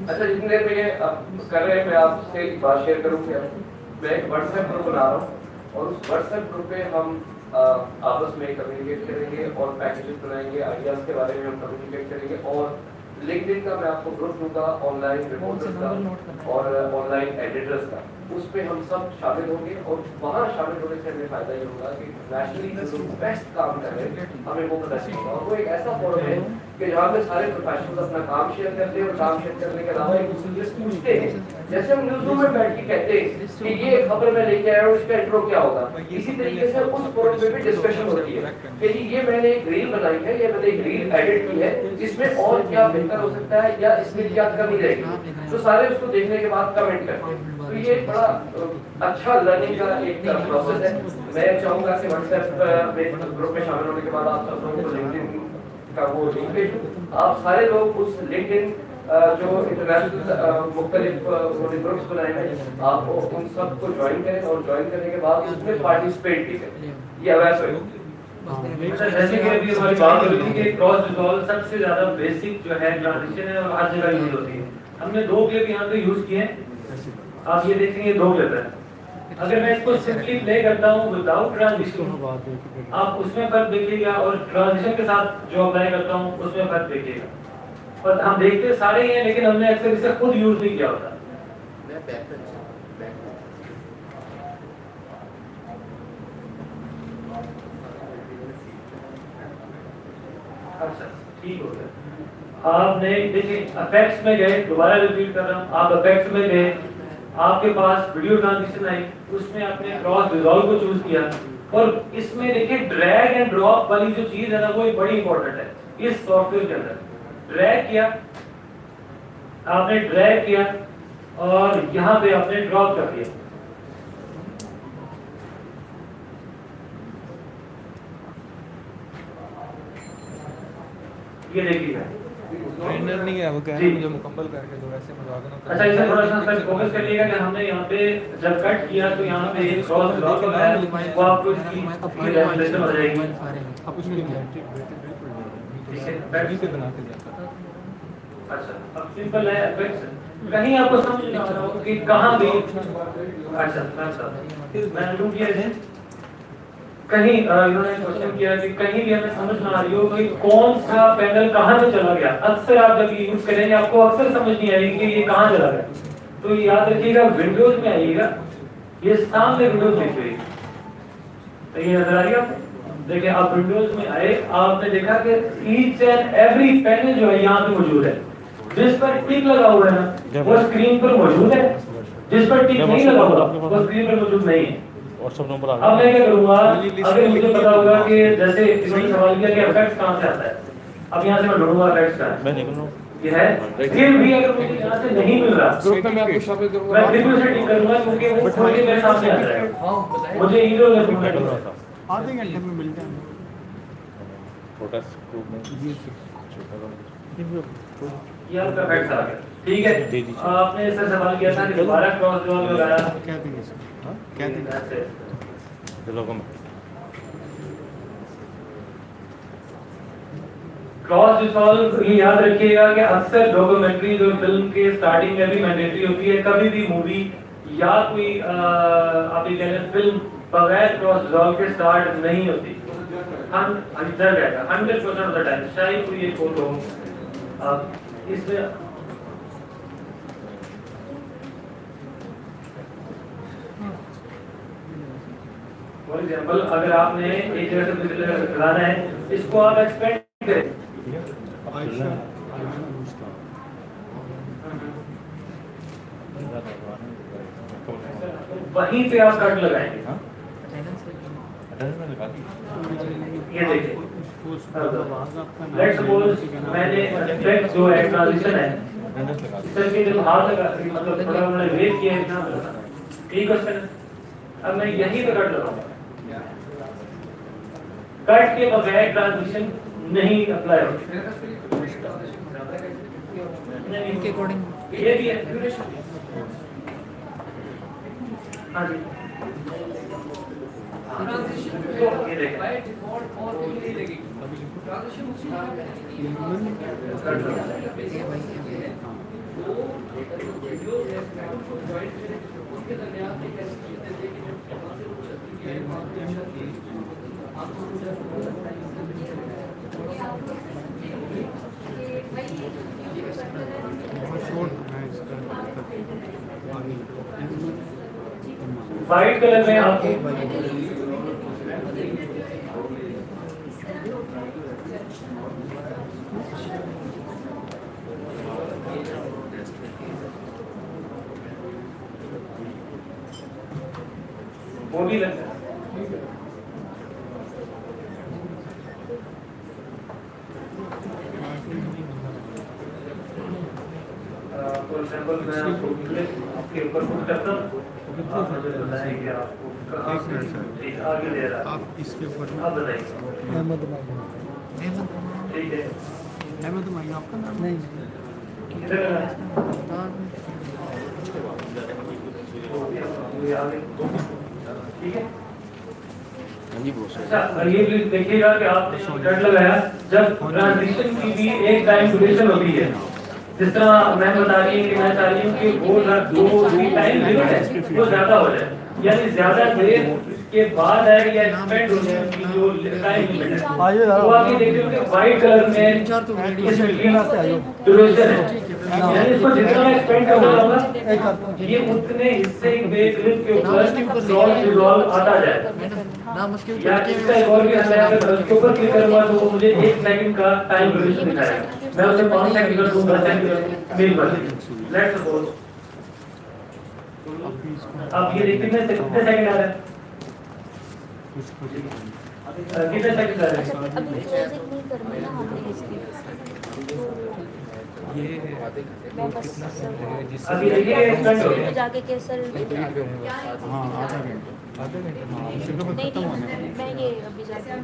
अच्छा, जितनी देर में ये कर रहे हैं, मैं आपसे एक बात शेयर करूँ क्या, मैं एक व्हाट्सएप ग्रुप बना रहा हूँ और उस व्हाट्सएप ग्रुप पे हम आपस में कम्युनिकेट करेंगे और पैकेजेस बनाएंगे, आइडियाज के बारे में हम कम्युनिकेट करेंगे। और लिंक्डइन का मैं आपको ग्रुप दूंगा, ऑनलाइन रिपोर्टर्स का और ऑनलाइन एडिटर्स का, उस पे हम सब शामिल होंगे और वहाँ शामिल होने से हमें फायदा ये होगा कि नेशनली जो बेस्ट काम कर रहे हैं हमें वो पता चलेगा। और वो एक ऐसा फोरम है कि जहाँ पे सारे प्रोफेशनल्स अपना काम शेयर करते हैं और काम शेयर करने के अलावा एक दूसरे से पूछते हैं। जैसे हम न्यूज़ रूम में बैठ के कहते हैं कि ये खबर मैं लेके आया हूँ, इसका इंट्रो क्या होगा, इसी तरीके से उस फोरम पे भी डिस्कशन होती है कि जी ये मैंने एक रील बनाई है, ये मैंने एक रील एडिट की है, इसमें और क्या बेहतर हो सकता है या इसमें क्या कमी रहेगी, तो सारे उसको देखने के बाद कमेंट करते हैं। तो ये बड़ा अच्छा लर्निंग का एक प्रोसेस है। मैं चाहूँगा कि व्हाट्सएप में ग्रुप में शामिल होने के बाद आप सब लोगों को लिंक्डइन का वो लिंक भेजूं, आप सारे लोग उस लिंक्डइन जो इंटरनेशनल मुख्तलिफ उन्होंने ग्रुप्स बनाए हैं, आप उन सबको ज्वाइन करें और ज्वाइन करने के बाद उसमें पार्टिसिपेट भी करें, ये अवेयर करें। अच्छा, जैसे कि अभी हमारी बात हो रही थी कि क्रॉस रिजॉल्व सबसे ज्यादा बेसिक जो है ट्रांजिशन है और हर जगह यूज होती है। हमने 2 क्लिप यहाँ पे यूज किए हैं, आप ये देखेंगे 2 क्लिप है। अगर मैं इसको सिंपली प्ले करता हूँ विदाउट ट्रांजिशन, आप उसमें फर्क देखिएगा और ट्रांजिशन के साथ जो अप्लाई करता हूँ उसमें फर्क देखिएगा। और हम देखते सारे ही हैं लेकिन हमने अक्सर इसे खुद यूज नहीं किया होता। मैं बैक पे अच्छा ठीक हो गया। आपने देखिए इफेक्ट्स में गए, दोबारा रिपीट कर रहा हूँ, आप इफेक्ट्स में गए, आपके पास वीडियो ट्रांजिशन आई, उसमें आपने क्रॉस रिजॉल्व को चूज किया और इसमें देखिए ड्रैग एंड ड्रॉप वाली जो चीज है ना वो एक बड़ी इंपॉर्टेंट है इस सॉफ्टवेयर के अंदर। ड्रैग किया, आपने ड्रैग किया और यहाँ पे आपने ड्रॉप कर दिया। ये देखिएगा ट्रेनर नहीं है, वो कह रहे हैं मुझे मुकम्मल करके दो, ऐसे मजाक ना करो। अच्छा, इसे थोड़ा सा सर फोकस करिएगा कि हमने यहाँ पे जब कट किया तो यहाँ पे एक क्रॉस ड्रॉप है, वो आपको इसकी डेफिनेशन हो जाएगी। आप उसमें ठीक है, बैटरी से बना के जाता। अच्छा, अब सिंपल है इफेक्ट्स, कहीं आपको समझ नहीं आ रहा हो कि कहाँ भी अच्छा मैं लूँ किया कहीं इन्होंने क्वेश्चन किया कि कहीं भी हमें समझ ना आ रही हो कि कौन सा पैनल कहाँ पे चला गया। अक्सर आप जब ये यूज करेंगे आपको अक्सर समझ नहीं आएगी कि ये कहाँ चला गया। तो ये याद रखिएगा, विंडोज में आइएगा, ये सामने विंडोज दिख रही है, तो ये नजर आ रही है आपको। देखिए आप विंडोज में आए, आपने देखा कि ईच एंड एवरी पैनल जो है यहाँ पे मौजूद है। जिस पर टिक लगा हुआ है ना वो स्क्रीन पर मौजूद है, जिस पर टिक नहीं लगा हुआ वो स्क्रीन पर मौजूद नहीं है। व्हाट्सएप नंबर आ अब मैं क्या करूंगा, अगर मुझे पता होगा कि जैसे इन्होंने सवाल किया कि इफेक्ट्स कहां से आता है, अब यहां से मैं ढूंढूंगा इफेक्ट्स का मैं निकल रहा हूं, ये है। फिर भी अगर मुझे यहां से नहीं मिल रहा ग्रुप में मैं आपको शामिल करूंगा। मैं फिर भी उसे टिक करूंगा क्योंकि वो खोल के मेरे सामने आ जाएगा। मुझे इधर उधर ढूंढना निकल रहा है। था आधे घंटे में मिल जाएंगे। प्रोटेस्ट ग्रुप में ये आपका इफेक्ट्स आ गया, ठीक है। दे दीजिए। आपने इससे सवाल किया था कि दोबारा क्रॉस ड्रॉप लगाया, क्या देंगे सर? हाँ क्या देंगे? ऐसे लोगों में क्रॉस रिजॉल्व ये याद रखिएगा कि अक्सर डॉक्यूमेंट्री जो फिल्म के स्टार्टिंग में भी मैंडेटरी होती है, कभी भी मूवी या कोई आप ये कह लें फिल्म बगैर क्रॉस रिजॉल्व के स्टार्ट नहीं होती। 100% ऑफ द टाइम, शायद कोई एक फोटो इसमें फॉर एग्जांपल अगर आपने एक जगह से दूसरी जगह चलाना है, इसको आप एक्सपेंड करें, वहीं पे आप कट लगाएंगे। ये देखिए, लेट्स सपोज मैंने इफेक्ट जो है ट्रांजिशन है, सर के जो हाथ लगा मतलब थोड़ा मैंने वेट किया है ना, ठीक है सर। अब मैं यहीं पे कट लगाऊंगा, कट के बगैर ट्रांजिशन नहीं अप्लाई होगा। इनके अकॉर्डिंग ये भी है, हाँ जी, ट्रांजिशन तो ये देखिए बाय डिफॉल्ट और भी नहीं लगेगी। ट्रांजिशन उसी वीडियोस है को ज्वाइन करें, उनके दरमियान एक ऐसी चीज देते कि जब वहां से कुछ चलती है वहां पे चलती है आपको बहुत शॉर्ट है इसका। व्हाइट कलर में आपको वो भी लगता है। फॉर एग्जांपल मैं आपको आपके ऊपर कुछ करता हूँ, आप मुझे बताएं कि आपको कहाँ से ठीक आगे ले रहा है। आप इसके ऊपर आप बताइए। अहमद माइया ठीक है, अहमद माइया आपका नाम नहीं किधर है? ये आगे। ठीक है। हाँ जी बॉस। अच्छा, ये भी देखिएगा कि आपने जो डट लगाया, जब ट्रांजिशन की भी एक टाइम ड्यूरेशन होती है, जिस तरह मैं बता रही हूँ कि मैं चाह रही हूँ कि वो दो टाइम लिमिट है वो ज्यादा हो जाए, यानी ज्यादा देर के बाद है या एक्सपेंड होने की जो टाइम लिमिट है, वो आप ये देखिए कि व्हाइट कलर में ड्यूरेशन है, यानी इसको जितना एक्सपेंड करना होगा ये उतने हिस्से बेसलिप के ऊपर रिजॉल्व आता जाए। या इसका एक और भी है, अगर उसके ऊपर क्लिक करूंगा तो वो मुझे 1 सेकंड का टाइम ड्यूरेशन दिखाएगा, मैं उसे 5 सेकंड कर दूंगा, 10 सेकंड मेल पर लेट्स सपोज। अब ये देखिए कितने सेकंड आ रहा है, कितने सेकंड आ रहे हैं? अभी क्लोजिंग नहीं करनी ना हमने इसकी, ये मैं बस अभी देखिए एक्सपेंड हो गया। जाके कैसर हाँ आधा घंटा नहीं मैं ये अभी जाके सर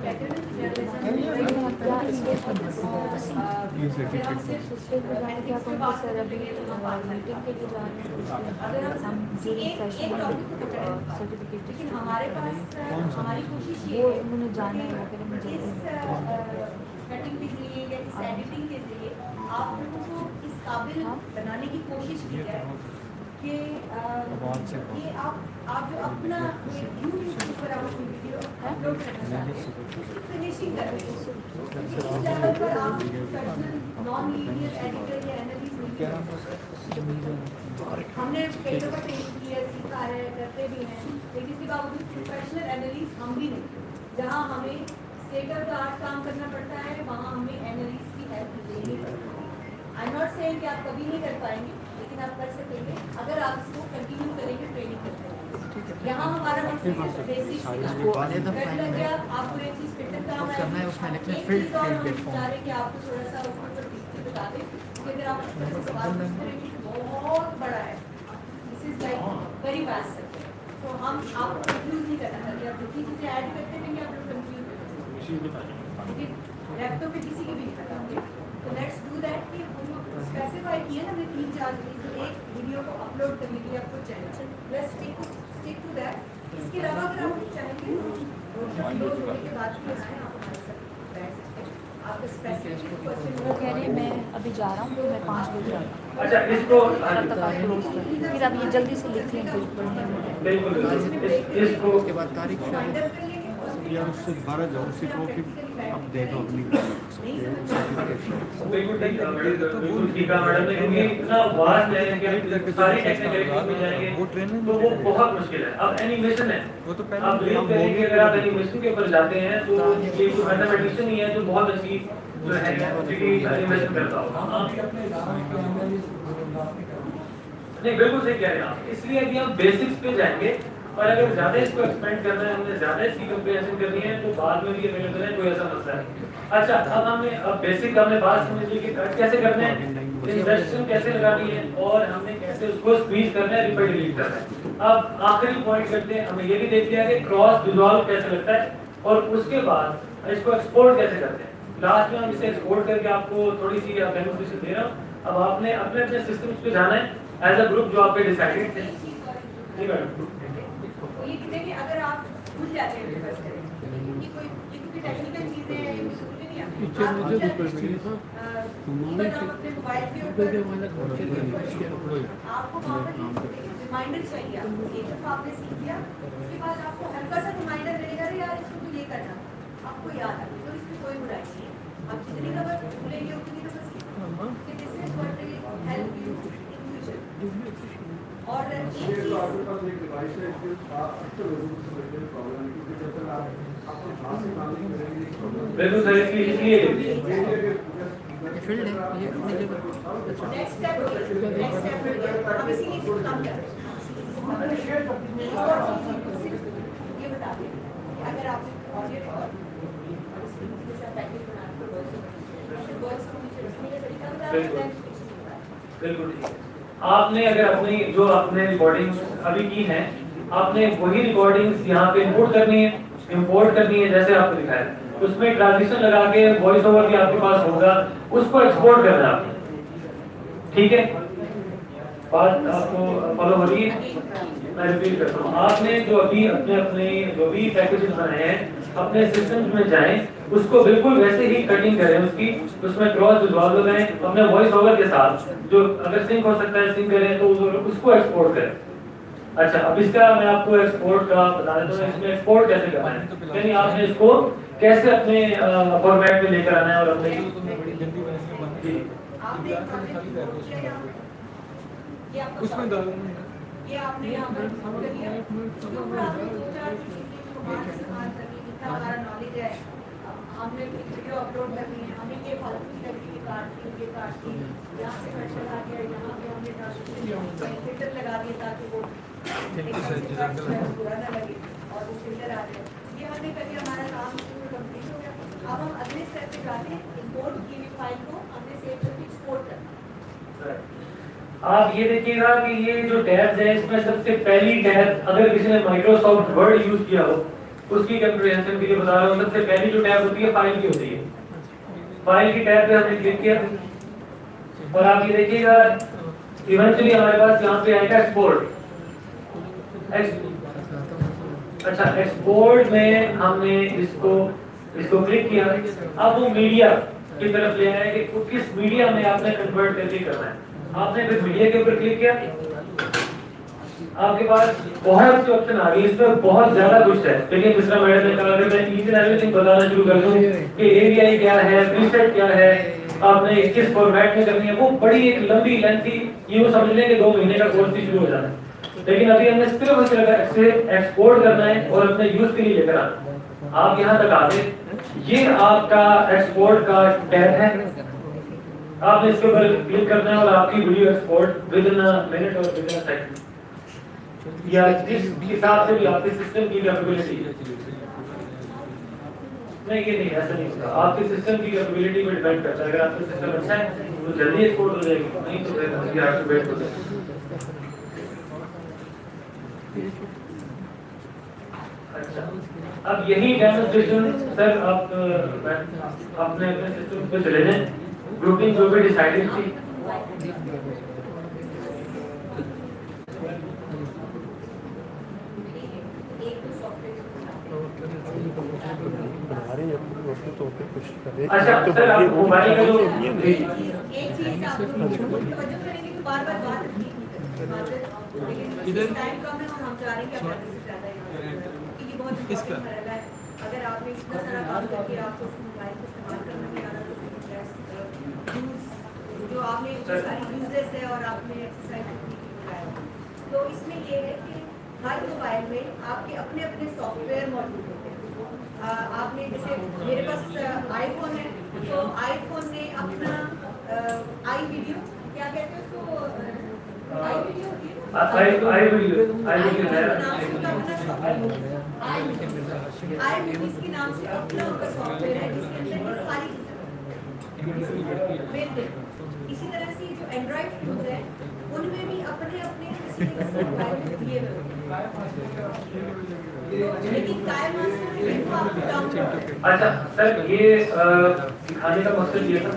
अभी मीटिंग के लिए जा रहे हैं हम सर्टिफिकेट, लेकिन हमारे पास हमारी कोशिश ये वो है उन्होंने जाना है वो कह रहे मुझे इस कटिंग के जरिए या इस एडिटिंग के जरिए आप लोगों को इस काबिल बनाने की कोशिश की जाए कि ये आप जो अपना यूट्यूब पर आप वीडियो अपलोड करना चाहते हैं फिनिशिंग कर रहे हैं, इस लेवल पर आप प्रोफेशनल नॉन लीनियर एडिटर या एनालिस्ट नहीं कर सकते। हमने कई दफा टेस्ट किया, सीखा है, करते भी हैं, लेकिन इसके बावजूद प्रोफेशनल एनालिस्ट हम भी नहीं, जहाँ हमें स्टेट ऑफ द आर्ट काम करना पड़ता है वहाँ हमें एनालिस्ट की हेल्प लेनी पड़ती है। आई एम नॉट सेइंग कि आप कभी नहीं कर पाएंगे, लेकिन आप कर सकेंगे अगर आप इसको कंटिन्यू करेंगे, ट्रेनिंग करते हैं। यहाँ हमारा बेसिक लग गया, आपको एक चीज़ फिल्टर काम करना है, उसमें एक चीज़ और हम चाह रहे कि आपको थोड़ा सा उसके ऊपर डिटेल बता दें कि अगर आप इस तरह से सवाल पूछते हैं कि बहुत बड़ा है, this is like very vast subject, तो हम आपको कंफ्यूज नहीं करना चाहते, आप जितनी चीज़ें ऐड करते रहेंगे आप लोग कंफ्यूज हो जाएंगे, लैपटॉप पे किसी की भी नहीं पता होगी। तो लेट्स डू दैट कि हम स्पेसिफाई किए ना, हमने 3-4 एक वीडियो को अपलोड करने के लिए आपको channel, let's stick to that. इसके अलावा अगर आप चाहेंगे अपलोड होने के बाद भी इसमें आप हमारे साथ बैठ सकते हैं। आपका स्पेसिफिक क्वेश्चन वो कह रहे हैं मैं अभी जा रहा हूँ तो मैं 5 बजे आता हूँ, अच्छा, इसको तब तक आप क्लोज कर, फिर आप ये जल्दी से लिख लें कोई पढ़ने में। बिल्कुल इसको उसके बाद तारीख रिमाइंडर कर लेंगे या उससे दोबारा जाओ उसी को कि अब देखो अपनी बिल्कुल ठीक है मैडम, लेकिन ये इतना वास्ट है कि हम सारी टेक्निकलिटी में जाएंगे वो ट्रेनिंग तो वो बहुत मुश्किल है। अब एनिमेशन है, वो तो पहले आप बिलीव करेंगे अगर आप एनिमेशन के ऊपर जाते हैं तो ये जो मैथमेटिशियन ही है जो बहुत अच्छी जो है एनिमेशन करता होगा। नहीं बिल्कुल सही कह रहे हैं आप, इसलिए अभी हम बेसिक्स पे जाएंगे और अगर ज्यादा इसको एक्सपेंड करना है, हमने ज्यादा इसकी कंपेरिजन करनी है तो बाद में भी अवेलेबल है, कोई ऐसा मसला है। अच्छा, अब हमने बेसिक हमने बात समझ ली कि कट कैसे करने हैं, इंजर्शन कैसे लगानी है और हमने कैसे उसको स्क्वीज करना है, रिपीट डिलीट करना है। अब आखिरी पॉइंट करते हैं, हमें ये भी देख लिया कि क्रॉस डिसॉल्व कैसे लगता है और उसके बाद इसको एक्सपोर्ट कैसे करते हैं। लास्ट में हम इसे एक्सपोर्ट करके आपको थोड़ी सी डेमोन्स्ट्रेशन दे रहा हूँ। अब आपने अपने अपने सिस्टम्स पे जाना है एज अ ग्रुप जो आपके डिसाइडेड थे। जी मैडम, ये देखिए अगर आप भूल जाते हैं रिक्वेस्ट करें, ये कोई टेक्निकल चीजें हैं, ये मुझे नहीं आती। आप भूल जाते हैं, इवन आप अपने मोबाइल के ऊपर आपको वहाँ पर रिमाइंडर चाहिए, आपको एक दफा आपने सीख लिया, उसके बाद आपको हल्का सा रिमाइंडर रहेगा यार इसको तो ये करना, आपको याद आ गया, तो इसमें कोई बुराई नहीं है। आप जितनी दफा भूलेंगे उतनी दफा सीखेंगे कि this is what will help you in future. और एक चीज बिल्कुल सही, इसलिए फील्ड है ये नेक्स्ट स्टेप हम इसीलिए इसको काम कर रहे हैं। ऑडियो रिकॉर्डिंग और उसके जैसा पैकेज बनाना ऐसे वर्ड्स को नीचे रखने का तरीका बता देता है। बिल्कुल ठीक है। आपने अगर अपनी जो आपने रिकॉर्डिंग्स अभी की हैं, आपने वही रिकॉर्डिंग्स यहाँ पे इंपोर्ट करनी है, इंपोर्ट करनी है जैसे आपको दिखाया, उसमें ट्रांजिशन लगा के वॉइस ओवर भी आपके पास होगा, उसको एक्सपोर्ट करना है आपने, ठीक है? बात आपको फॉलो हो रही है? मैं रिपीट करता हूँ, आपने जो अभी अपने जो भी पैकेजेस बनाए हैं अपने सिस्टम में जाएं, उसको बिल्कुल वैसे ही कटिंग करें उसकी, उसमें क्रॉस विजुअल लगाएं अपने वॉइस ओवर के साथ, जो अगर सिंक हो सकता है सिंक करें तो उसको एक्सपोर्ट करें। अच्छा, अब इसका मैं आपको एक्सपोर्ट का बता देता हूँ, इसमें एक्सपोर्ट कैसे करना है, यानी आपने इसको कैसे अपने फॉर्मेट में लेकर आना है और अपने आपने खाली कर दो ये आपका उसमें डालना है। ये आपने यहाँ पर कर लिया तो फिर आपने 2-4 चीजें को बाहर इस्तेमाल करनी, जितना हमारा नॉलेज है हमने वीडियो अपलोड करनी है, हमें ये फालतू की तकनीक काट दी यहाँ से कट लगा दिया, यहाँ पे हमने ट्रांसलेशन फिल्टर लगा दिया ताकि वो बुरा ना लगे और वो फिल्टर आ जाए, ये हमने कर लिया, हमारा काम कंप्लीट हो गया। अब हम अगले स्टेप पे जाते हैं, इंपोर्ट की हुई फाइल को हमने सेव करके एक्सपोर्ट करना। आप ये देखिएगा कि ये जो टैब्स है इसमें सबसे पहली टैब, अगर किसी ने माइक्रोसॉफ्ट वर्ड यूज किया हो उसकी कंप्रीहेंशन के लिए बता रहा हूँ, सबसे पहली जो टैब होती है फाइल की होती है, फाइल की टैब पे हमने क्लिक किया और आप ये देखिएगा इवेंचुअली हमारे पास यहाँ पे आएगा एक्सपोर्ट। अच्छा, एक्सपोर्ट में हमने इसको क्लिक किया, अब वो मीडिया की तरफ ले आया कि किस मीडिया में आपने कन्वर्ट करके करना है, आपने फिर मीडिया के ऊपर क्लिक किया, आपके पास बहुत सी ऑप्शन आ गई, इसमें बहुत ज्यादा कुछ है, लेकिन दूसरा मैडम ने कहा मैं ईच एंड एवरीथिंग बताना शुरू कर दूं कि एवीआई क्या है, प्रीसेट क्या है, आपने किस फॉर्मेट में करनी है, वो बड़ी एक लंबी लेंथी, ये समझ लें कि 2 महीने का कोर्स ही शुरू हो जाना है, लेकिन अभी हमने सिर्फ एक्सपोर्ट करना है और अपने यूज के लिए लेकर आना। आप यहाँ तक आ गए, ये आपका एक्सपोर्ट का टैब है, आपने इसके ऊपर क्लिक करना है और आपकी video export with in a minute और विद इन अ सेकंड या जिस हिसाब से भी आपके सिस्टम की कैपेबिलिटी, नहीं ये नहीं ऐसा नहीं होगा, आपके सिस्टम की कैपेबिलिटी पे डिपेंड करता है, अगर आपका सिस्टम अच्छा है तो जल्दी एक्सपोर्ट हो जाएगी, नहीं तो फिर आपको वेट करना है। अच्छा, अब यही डेमोंस्ट्रेशन सर आप अपने सिस्टम पे चले जाएं, ग्रुपिंग जो भी डिसाइडेड थी अच्छा सर आप मोबाइल का जो एक चीज आप तवज्जो करेंगे तो बार-बार बात लेकिन टाइम कम है और हम चाह रहे हैं कि आप से ज्यादा क्योंकि ये बहुत इम्पोर्टेंट मरहला है, अगर आपने इतना सारा काम करके आपको मोबाइल का इस्तेमाल करना नहीं आ रहा तो जो आपने सारी यूजेस है और आपने एक्सरसाइज कराया, तो इसमें ये है कि हर मोबाइल में आपके अपने अपने सॉफ्टवेयर मौजूद होते हैं। आपने जैसे मेरे पास आईफोन है तो आईफोन ने अपना आई वीडियो क्या कहते हैं उसको, आई वीडियो के नाम से अपना उनका सॉफ्टवेयर है जिसके अंदर ये सारी चीजें। इसी तरह से जो एंड्रॉइड फोन है उनमें भी अपने अपने दिए हुए, लेकिन अच्छा सर ये दिखाने का मकसद ये था,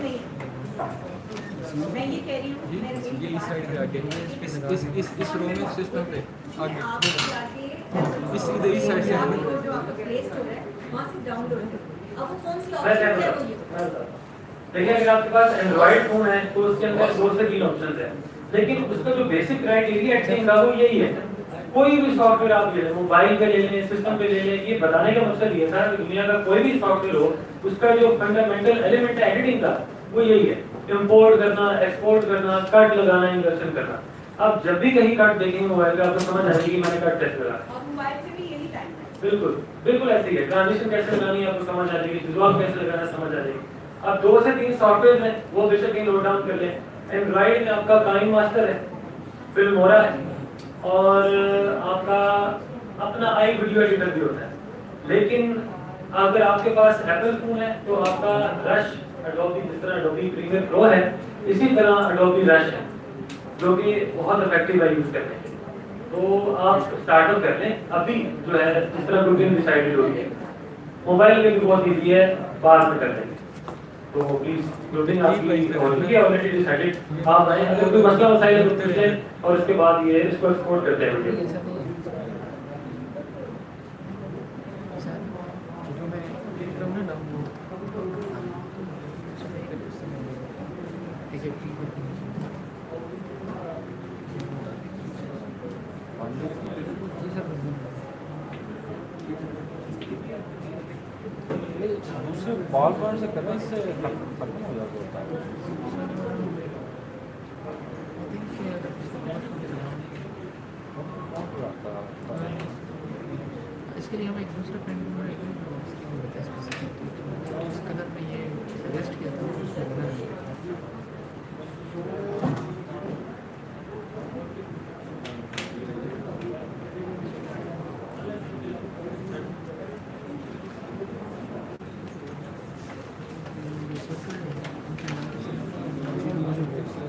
मैं ये कह रही हूँ ये इस साइड पे आके इस रो में सिस्टम पे आगे इस साइड से जो आपका प्ले स्टोर है वहाँ से डाउनलोड करें। अब वो कौन सी ऑप्शन है वो देखिए अगर आपके पास एंड्रॉइड फोन है तो उसके अंदर 2 से 3 ऑप्शंस हैं, लेकिन उसका जो बेसिक क्राइटेरिया एक्टिंग का वो यही है, कोई भी सॉफ्टवेयर आप ले लें, मोबाइल पे ले लें, सिस्टम पे ले लें, ये बताने का मकसद ये था कि दुनिया का कोई भी सॉफ्टवेयर हो उसका जो फंडामेंटल एलिमेंट है एडिटिंग का वो यही है, इंपोर्ट करना, एक्सपोर्ट करना, कट लगाना, इंसर्शन करना। अब जब भी कहीं कट देखेंगे मोबाइल का आपको समझ आएगी कि मैंने कट कैसे लगाया, और मोबाइल पे भी यही टाइम है। बिल्कुल बिल्कुल ऐसे ही है, ट्रांजिशन कैसे लगानी है आपको समझ आ जाएगी, विजुअल कैसे लगाना समझ आ जाएगी। अब 2 से 3 सॉफ्टवेयर हैं वो बेशक ही नोट डाउन कर लें। एंड्रॉइड में आपका काइन मास्टर है, फिल्मोरा है और आपका अपना आई वीडियो एडिटर भी होता है, लेकिन अगर आपके पास एप्पल फोन है तो आपका रश एडोबी, जिस तरह एडोबी प्रीमियर प्रो है, इसी तरह एडोबी रश है जो कि बहुत इफेक्टिव है यूज करने के। तो आप स्टार्टअप कर लें अभी, जो है जिस तरह रूटीन डिसाइडेड होगी है, मोबाइल में भी बहुत ईजी है, बाद में कर लेंगे। तो प्लीज रूटीन आपकी ऑलरेडी डिसाइडेड, आप आए, अगर कोई मसला मसाइल है तो पूछ लें और उसके बाद ये इसको एक्सपोर्ट करते हैं वीडियो। जो मैं देख रहा हूँ ना दूसरे बॉल पॉइंट से करने से खत्म हो जाता है। इसके लिए हम एक दूसरा पेंट उस कलर में ये सजेस्ट किया था उसमें बना है।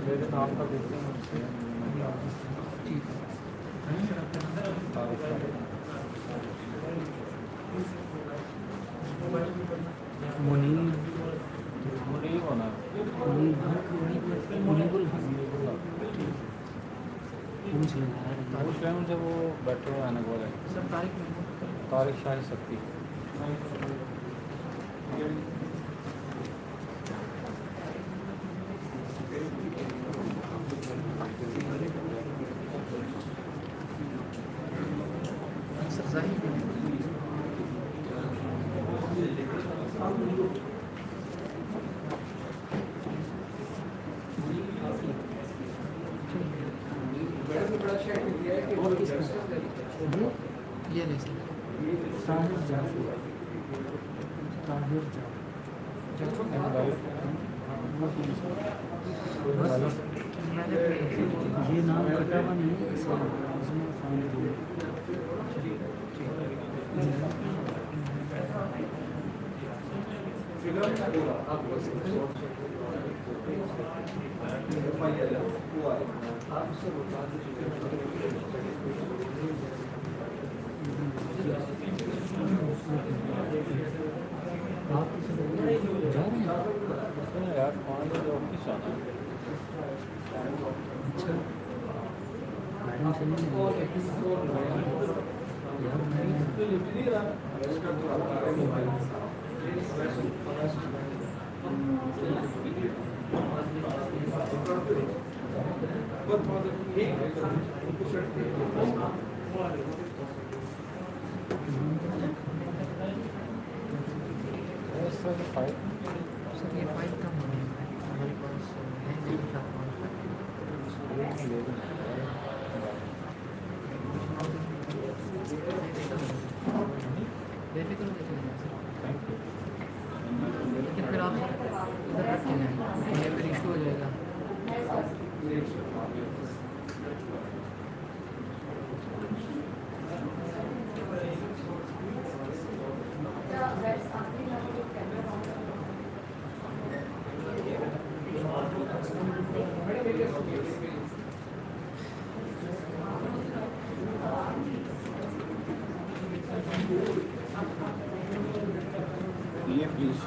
मेरे नाम का देखते हैं मुनीर होना उनसे वो बैठे हुए आने वाले सब तारिक शाही सकती सर जाहिर ये नहीं सर ये नाम कटा हुआ नहीं है इसमें यार ऑफिस आना मैडम सर ये फाइल कम होनी है हमारे पास है नहीं बेफिक्र होकर चले जाएं सर, लेकिन फिर आप इधर रख के जाएंगे ये फिर इशू हो जाएगा। ये प्लीज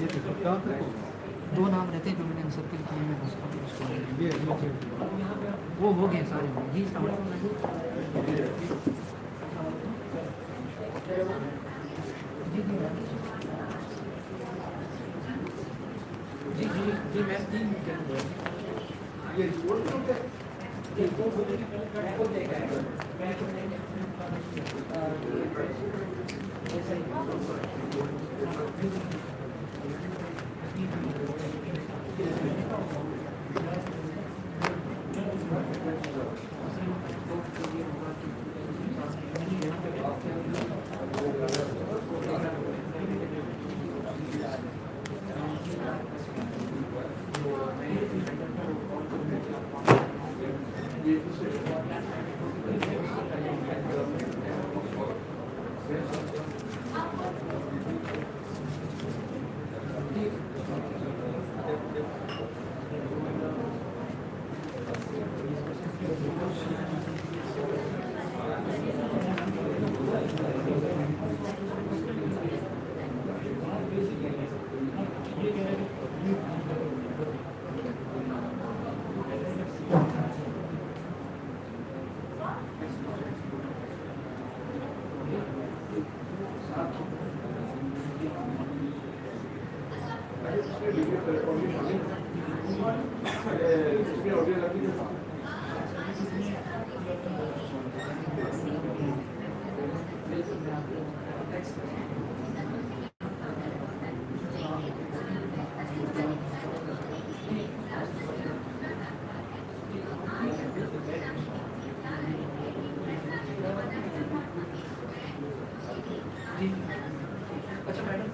ये देखो क्या होता है दो नाम रहते हैं जो मैंने सर्किल किए हैं उसका ये वो हो गए सारे हो गए। जी जी जी जी मैं 3 अच्छा मैडम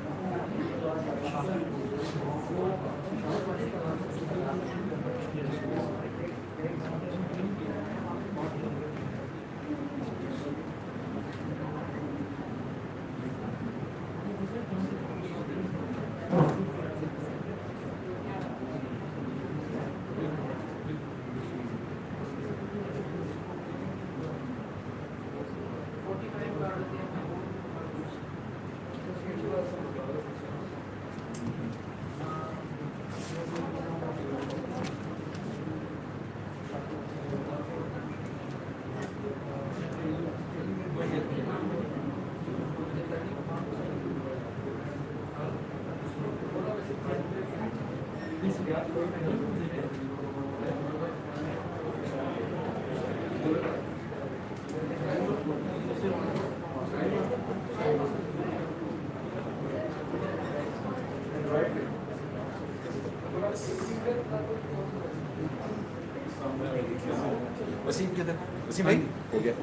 वसीम किधर वसीम भाई हो गया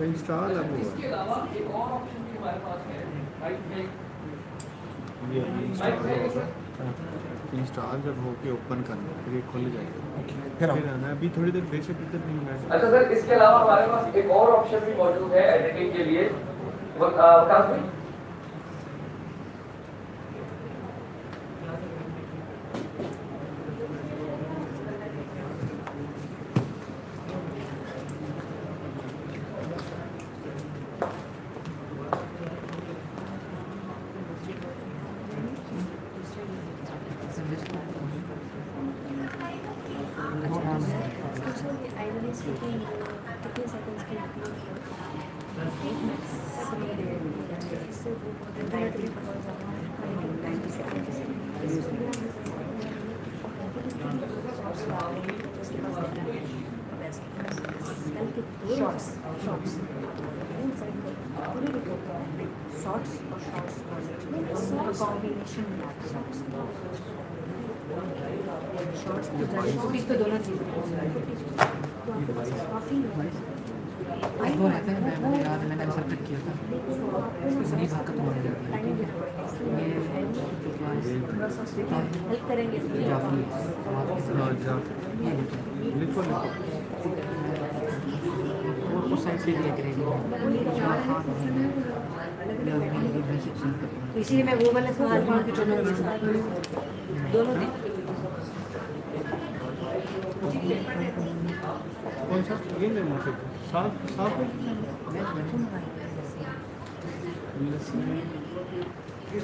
इंस्टॉल अब हुआ इसके अलावा एक और ऑप्शन भी हमारे पास है राइट में ये इंस्टॉल जब होके ओपन करना फिर ये खुल जाएगा फिर हम फिर आना अभी थोड़ी देर बेशक इधर नहीं मैं अच्छा सर इसके अलावा हमारे पास एक और ऑप्शन भी मौजूद है एडिटिंग के लिए वकास भाई आइडियली स्पीकिंग कितने सेकंड्स की इससे वो डायरेक्टली पकड़ जाता है 90 सेकंड उसके पास बेस्ट शॉर्ट्स शॉर्ट्स पूरी रिपोर्ट शॉर्ट्स और शॉर्ट्स कॉम्बिनेशन में शॉर्ट्स शॉर्ट्स तो दोनों चीज़ काफ़ी वो रहते हैं मैंने याद मैंने सर्किट किया था उसकी बड़ी ताकत होने जाती है ठीक है ये हेल्प करेंगे जाफरी ये लिखो और उस साइड से भी एक रेडी है तो इसीलिए मैं वो वाला सवाल मान के चलूँ दोनों दिन कौन सा ये लेना फिर साफ साफ है क्या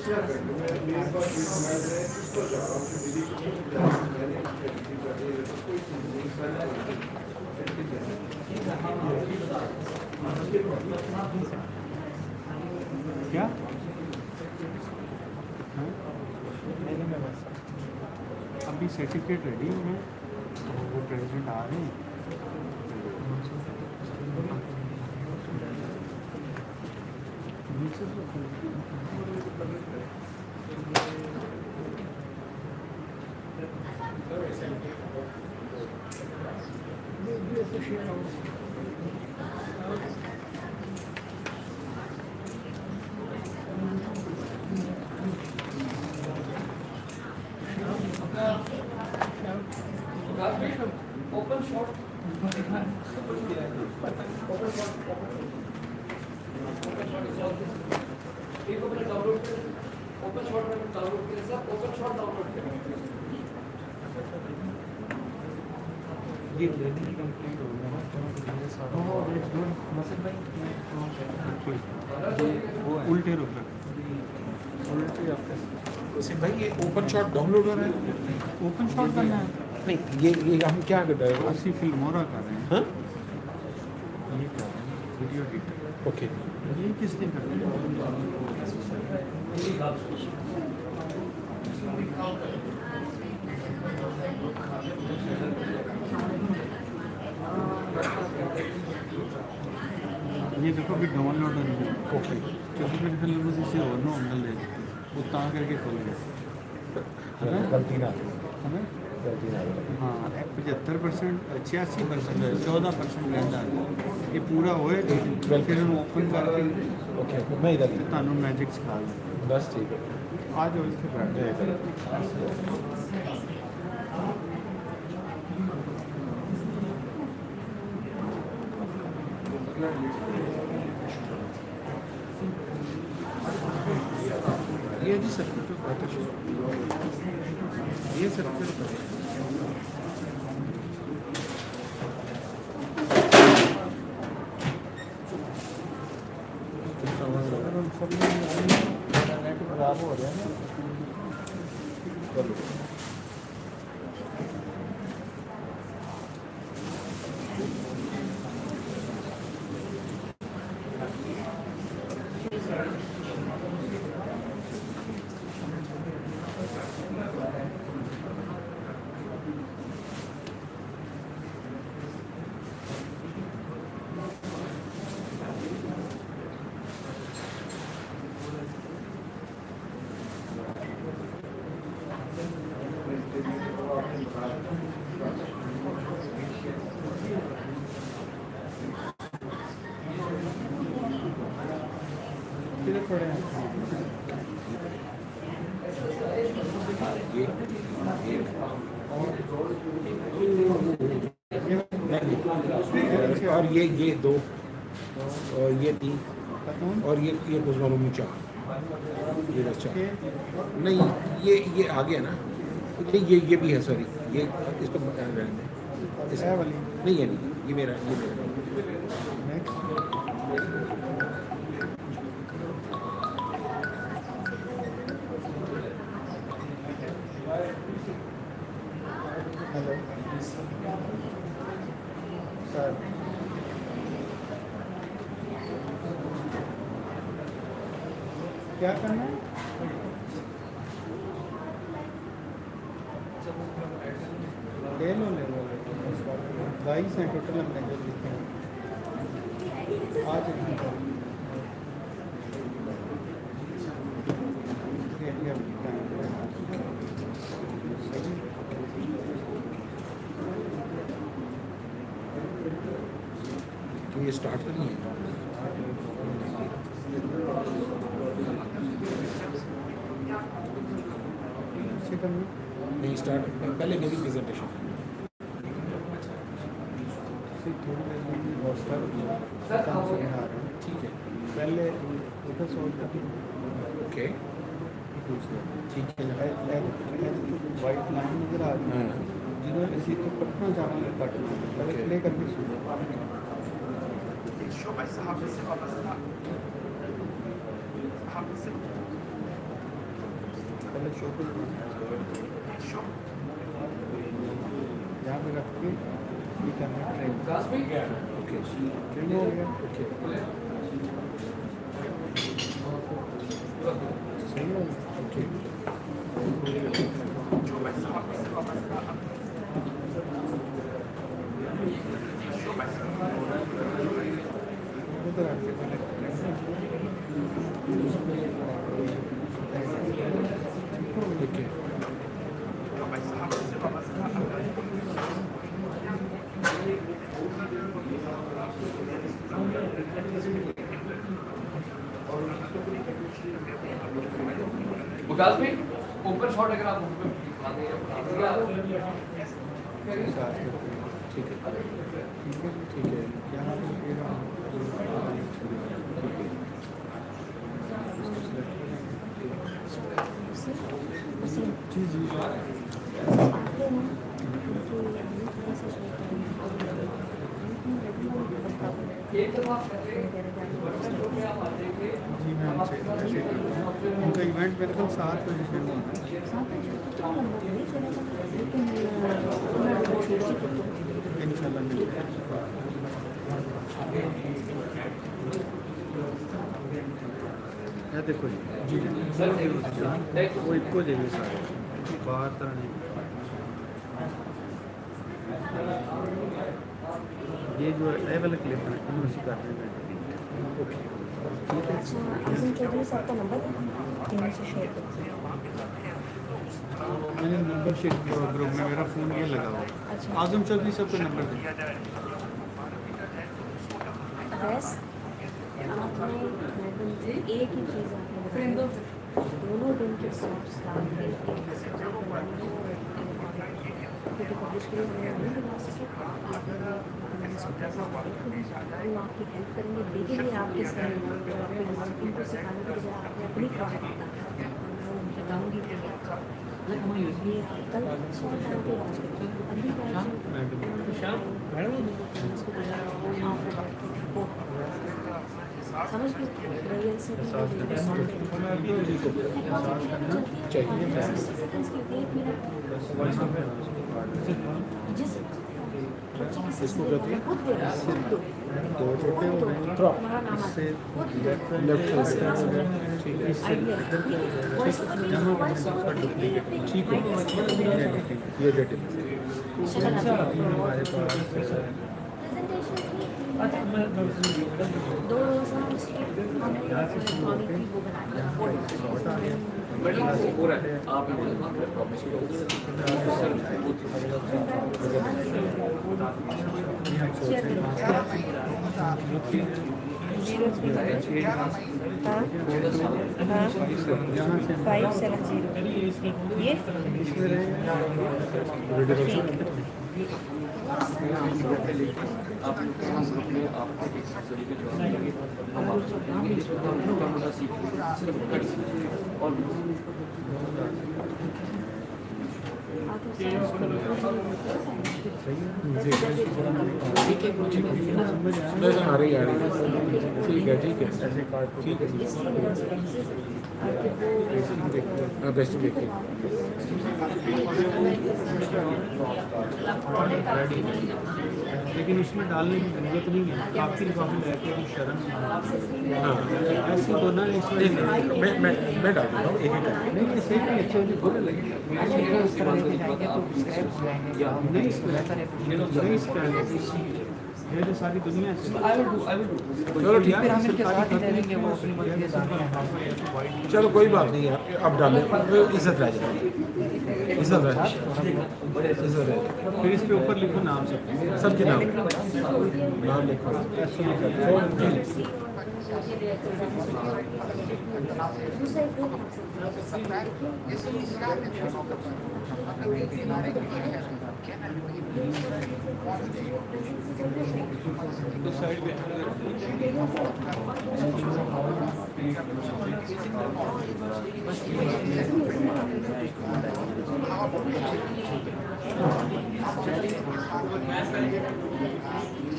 अभी सर्टिफिकेट रेडी हो गए तो वो प्रेसिडेंट आ रहे हैं। ओपन शॉट ये लेडी कंप्लीट हो गया वो उल्टे रुक उल्टे वैसे भाई ये ओपन शॉट डाउनलोड हो रहा है? ओपन शॉट करना है। नहीं, ये हम क्या कर रहे हैं? उसी फिल्मोरा कर रहे हैं। हाँ? ये कर रहे हैं वीडियो एडिटर। ओके। ये किसने कर दिया? ये देखो भी डाउनलोड हो रही है। ओके। क्योंकि मेरे ख्याल में इसे और ना अंदर ले वो ता करके खोल गए गलती ना हमें गलती ना हाँ 75% 86% 14% रहता है ये पूरा होए फिर हम ओपन करके ओके मैं इधर तानू मैजिक सिखा दें बस ठीक है। आज और इसके बैठ ये जी सर्टिफिकेट ये सर्टिफिकेट नेट खराब हो रहा है ना किधर पड़े हैं और ये दो और ये तीन और ये कुछ मालूम में चार ये बच्चा नहीं ये आ गया ना ये भी है सॉरी ये इसको रहने दें वाली नहीं है नहीं ये मेरा हेलो सर क्या करना है ले लो 22 हैं टोटल हमने जो लिखे हैं आज तो ये स्टार्ट करनी है नहीं स्टार्ट पहले मेरी प्रेजेंटेशन ठीक है पहले उधर सोच ओके ठीक है वाइट लाइन नजर आ रही है जिन्होंने इसी को पटना जाना है कट पहले प्ले करके सुनो पहले शो को यहाँ पे रख के ये करना है ट्रेन ओके ट्रेन हो गया ओके सही हो गया ओके उधर आके पहले ओके विकास भाई ओपन शॉट अगर आप उसमें दिखाते हैं ठीक है ठीक है यहाँ पे फिर जी जी जी मैम उनका इवेंट मेरे को 7 बजे से होना है इंशाल्लाह मिल ये देखो जी वो इको देंगे सारे बाहर तरह नहीं ये जो ए वाले क्लिप है हम उसी कर रहे हैं मैंने मेंबरशिप ग्रुप में मेरा फ़ोन ये लगा हुआ आजम चौधरी साहब का नंबर दें बस आपने एक ही चीज़ आपने दोनों दिन के सॉफ्ट पब्लिश के लिए हमें नहीं बना सके हम आपकी हेल्प करेंगे लेकिन ये आपके साथ इनको सिखाने के बजाय आपने अपनी प्राथमिकता बताऊँगी कि ये कल समझ गए इसको कहते हैं दो छोटे हो गए इससे लेफ्ट ठीक है ठीक है ये डेटिंग हमारे पास दो रोज़ हम इसके हो रहा है आप प्रॉमिस आ रही ठीक है ठीक है ठीक है बेस्ट देखिए लेकिन इसमें डालने की जरूरत नहीं है काफ़ी लिफाफे रहते हैं शर्म हाँ ऐसी तो ना इसमें मैं डाल दूँगा एक एक करके नहीं ये सही नहीं अच्छे मुझे बुरे लगे नहीं इसमें ये जो सारी दुनिया से चलो ठीक फिर हम है इनके साथ ही रहेंगे वो अपनी मर्जी से जाने चलो कोई बात नहीं यार अब डालें इज्जत रह जाए इज्जत रह जाए फिर इसके ऊपर लिखो नाम सबके नाम लिखो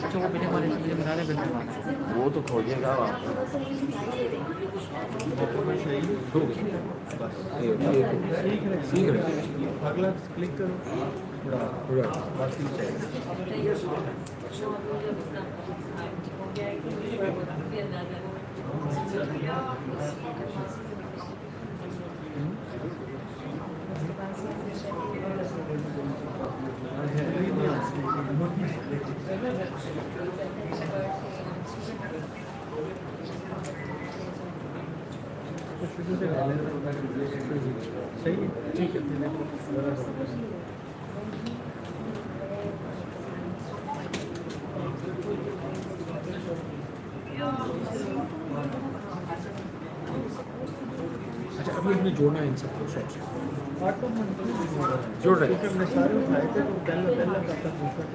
अच्छा वो बिना वाले मुझे बता रहे बिल्कुल वो तो खोजिएगा आप सही हो गया बस सीख रहे अगला क्लिक करो पूरा बाकी चाहिए सही है ठीक है। अच्छा अभी हमने जोड़ना है इन सबको शॉर्ट से जोड़ रहे हैं। हमने सारे उठाए थे तो पहला करता दूसरा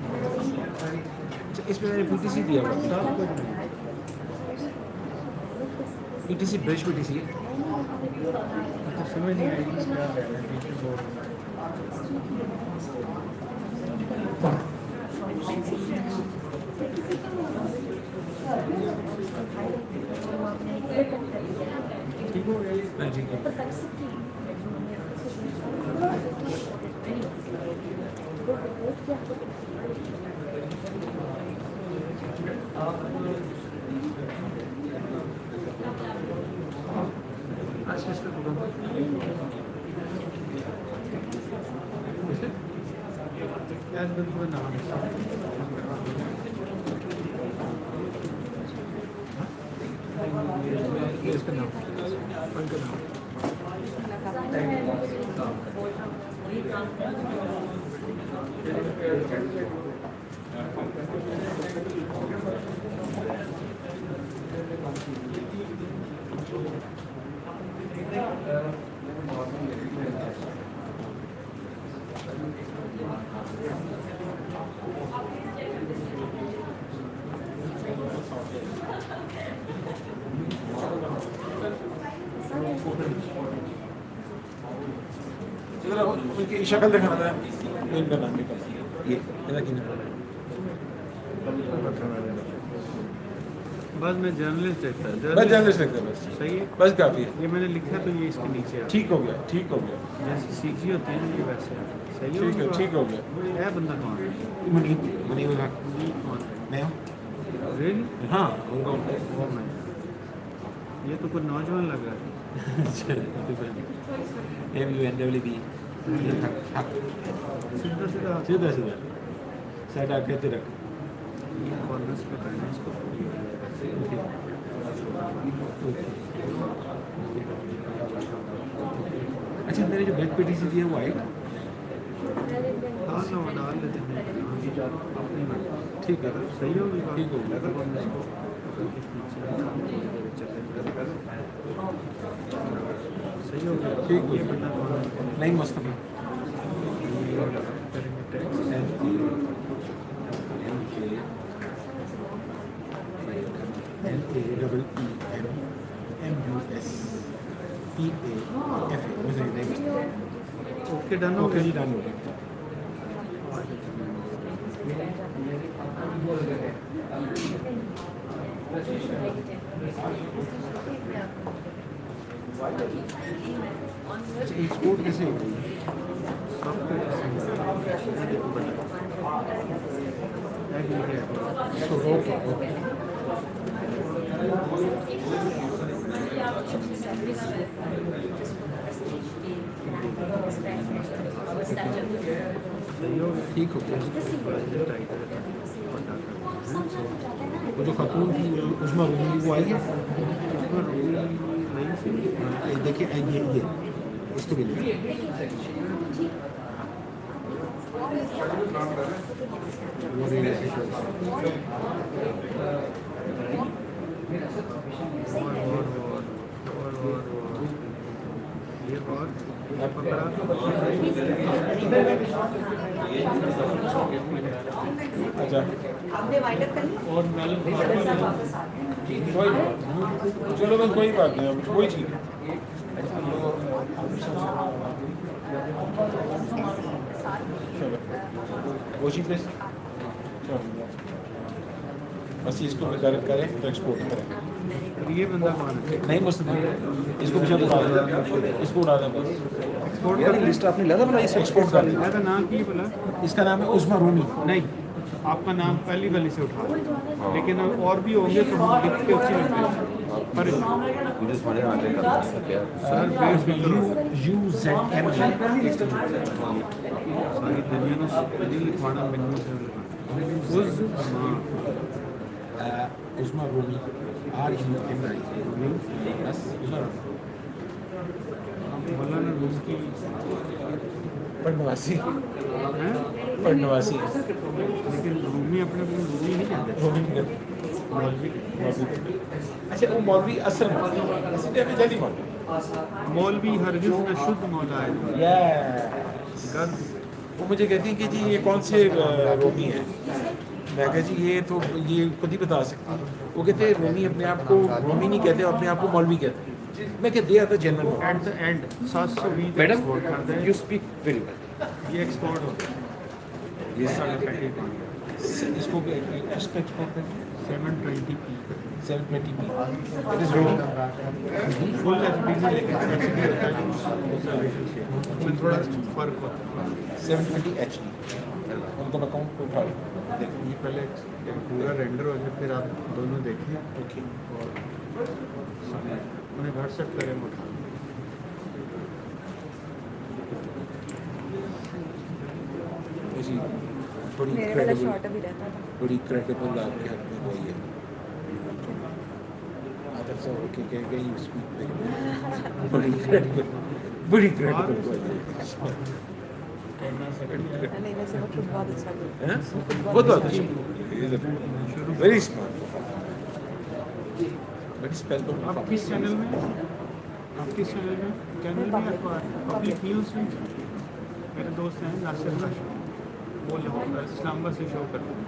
अच्छा इसमें मैंने पीटीसी दिया हुआ है। सब कुछ नहीं पीटीसी ब्रश पीटीसी है। तो समझ नहीं आई कि क्या है टीचर बोर्ड ठीक हो गया नहीं ठीक है। अच्छा इसका एज बिल्कुल नाम ये इसका नाम उनका नाम जरा उनकी शक्ल दिखाना था इनका नाम निकल ये मेरा की नाम बस मैं जर्नलिस्ट देखता बस जर्नलिस्ट लिखते बस सही है बस काफ़ी है। ये मैंने लिखा तो ये इसके नीचे है ठीक हो गया ठीक हो गया जैसे सीखी होती है ना ये वैसे है। सही ठीक है ठीक हो गया। है बंदा कौन है मनी मनी वाला ये कौन मैं हूँ। रियली हाँ उनको वो मैं ये तो कुछ नौजवान लग रहा है MUNWB सीधा सीधा सीधा सीधा साइड आके रख ये कॉर्नर्स पे करना है इसको अच्छा मेरे जो बैक पीटीसी दी है वो वाइट हाँ ना वो डाल देते हैं अपनी बात ठीक है सही होगी बात ठीक होगी। अगर हम इसको सही होगा ठीक ये बंदा कौन है नहीं मस्त है करेंगे टैक्स ओके डन हो ओके गया जी डन हो गया। अच्छा एक्सपोर्ट कैसे हो रही है? सब इसको रोक रोक सही हो गया ठीक हो गया। वो जो खातून थी उसमें रूबी वो आई है। ये देखिए ये इसको भी लिखिए। वो रील ऐसे show ये और अच्छा आपने वाइंड अप कर लिया कोई चलो बस कोई बात नहीं अब कोई चीज़ चलो वो चीज़ चलो बस इसको करें तो एक्सपोर्ट करें। ये बंदा कौन है? नहीं मुस्लिम इसको पीछे उड़ा दे, इसको उड़ा दे बस। एक्सपोर्ट यार कर लिस्ट आपने लिया था बोला इस एक्सपोर्ट कर मैं तो नाम की बोला इसका नाम है उस्मा रूमी। नहीं, आपका नाम पहली वाली से उठा, लेकिन और भी होंगे तो हम लिख के उसी में भेजें। पर सर बेस में करो, UZM सारी दुनिया में नहीं लिखवाना मैंने से लिखवाना। उस्मा रूमी RUMI बस उस्मा रूमी मौलाना रूम की पढ़नवासी हैं, पढ़नवासी लेकिन रूमी अपने को रूमी नहीं कहते। मौलवी अच्छा वो मौलवी असल मौलवी इसी टाइम में जल्दी मौलवी मौलवी हरगिज़ न शुद्ध मौला है। गर्द वो मुझे कहती हैं कि जी ये कौन से रोमी हैं। मैं कहा जी ये तो ये खुद ही बता सकते हैं। वो कहते हैं रोमी अपने आप को रोमी नहीं कहते, अपने आप को मौलवी कहते हैं। मैं कहते दिया था general at the end 720 export कर दे। You speak very well. ये एक्सपोर्ट होता है, ये साढ़े पैकेट इसको इसको एक्सपोर्ट करें 720p 720p इट इज रोमी फुल एचडी में, लेकिन एचडी होता है उसमें थोड़ा फर्क होता है। 720 HD उनको अकाउंट को उठा लो। देखिए ये पहले एक पूरा रेंडर हो जाए, फिर आप दोनों देखें ओके और उन्हें घर सेट करें उठा लें। ऐसी बड़ी मेरे वाला क्रेडिबल शॉर्ट अभी रहता था। बड़ी क्रेडिबल आपके हाथ में वही है। आदत से ओके कह गई स्पीक बड़ी क्रेडिबल नहीं वैसे वो खुद बहुत अच्छा करता हैं है। बहुत बहुत अच्छा वेरी स्मार्ट बट स्पेल तो आप किस चैनल में, आप किस चैनल में, चैनल में अखबार पब्लिक न्यूज़ में? मेरे दोस्त हैं नासिर राशि, वो इस्लामाबाद से शो करते हैं।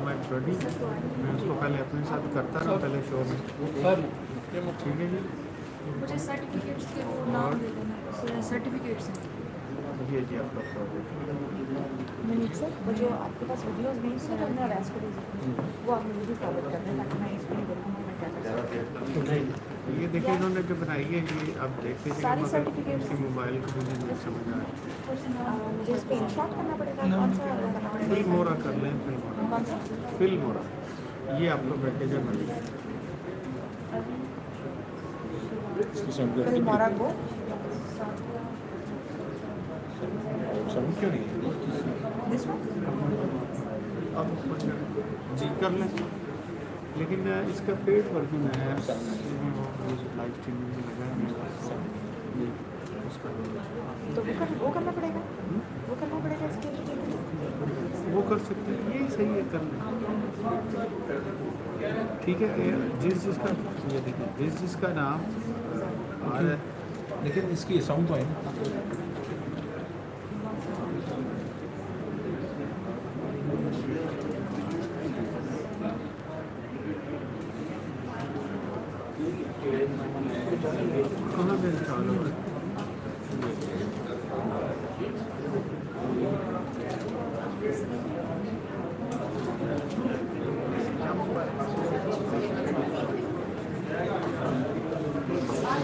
मैं बड़ी मैं उसको पहले अपने साथ करता रहा पहले शो में। ठीक है जी, मुझे सर्टिफिकेट्स के वो नाम दे देना, सर्टिफिकेट्स हैं। ये जी आपका प्रोजेक्ट। मिनट सर वो जो आपके पास वीडियोस भेज थे हमने अरेस्ट कर दिए वो आप मुझे भी फॉरवर्ड करना है ताकि मैं इसमें देखूँगा मैं क्या कर सकती हूँ। ये देखिए इन्होंने जो बनाई है ये आप देख लीजिए, सारी मगर certificates- इनकी मोबाइल को मुझे नहीं समझ आ रहा। मुझे स्क्रीनशॉट करना पड़ेगा कौन सा बनाना फिल पड़ेगा? मोरा कर लें, फिल मोरा, कौन सा? फिल मोरा, ये आपको पैकेज है मिल फिर मोरा को समझ क्यों नहीं दिस वन अब जी कर लें, लेकिन इसका पेड वर्जन है लाइव स्ट्रीमिंग में लगा है मेरा उसका तो वो करना पड़ेगा वो करना पड़ेगा इसके लिए। वो कर सकते हैं, यही सही है कर लें। ठीक है, जिसका ये देखिए जिसका नाम आ रहा है, लेकिन इसकी साउंड तो है ना। कहाँ पे इंस्टॉल हो रहा है?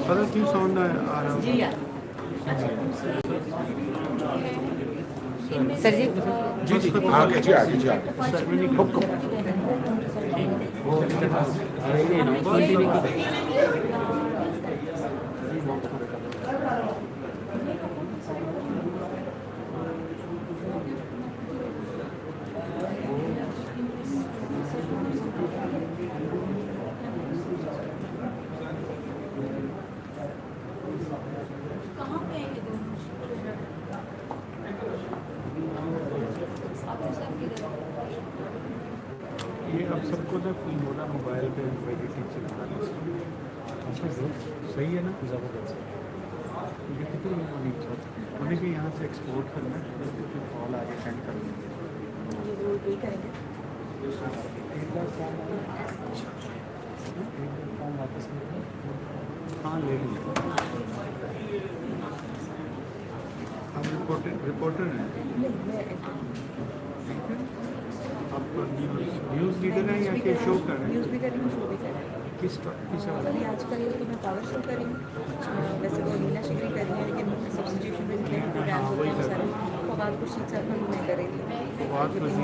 पता क्यों साउंड आ रहा है? सर जी जी जी आगे जी आगे जी आगे हुक्म। कहाँ पे हैं ये दोनों? ये अब सबको ना फिल्म होना मोबाइल पे एडिटिंग से बना सही है ना? ये कितनी उन्हें भी यहाँ से एक्सपोर्ट करना है, फिर कॉल आगे सेंड कर देंगे। ये वो वही करेंगे। हाँ ले लीजिए। आप रिपोर्टर हैं? नहीं मैं आप न्यूज़ रीडर हैं या कि शो कर रहे न्यूज़ हैं? भी करेंगे शो भी करेंगे। किस वाला अभी आज कर रही हूँ तो मैं पावर शो कर रही हूँ। वैसे वो नीला शिकरी कर रही है, लेकिन सब्सिट्यूशन में जितने प्रोग्राम होते हैं वो सारे फवाद खुर्शीद साहब का मैं कर रही थी। फवाद खुर्शीद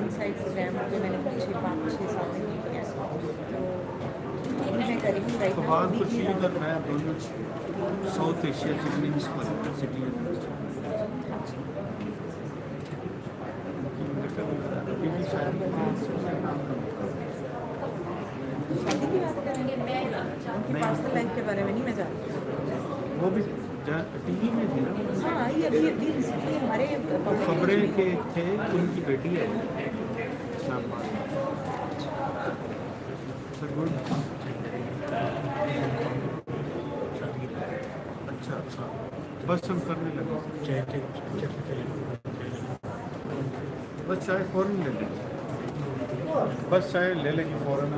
इनसाइड प्रोग्राम जो मैंने पिछले 5-6 साल में किया, तो मैं कर रही हूँ राइट नाउ। फवाद खुर्शीद और मैं दोनों साउथ एशिया चिकनिंग्स पर सिटी शादी की बात करेंगे, उनकी पर्सनल लाइफ के बारे में नहीं मैं जानती। वो भी टीवी में थी ना। हाँ, ये अभी रिसेंटली हमारे खबरें के थे, उनकी बेटी है इस्लामाबाद। गुड। अच्छा बस हम करने लगे। बस चाय फ़ौरन ले लेंगे, बस चाय ले लेंगे फ़ौरन।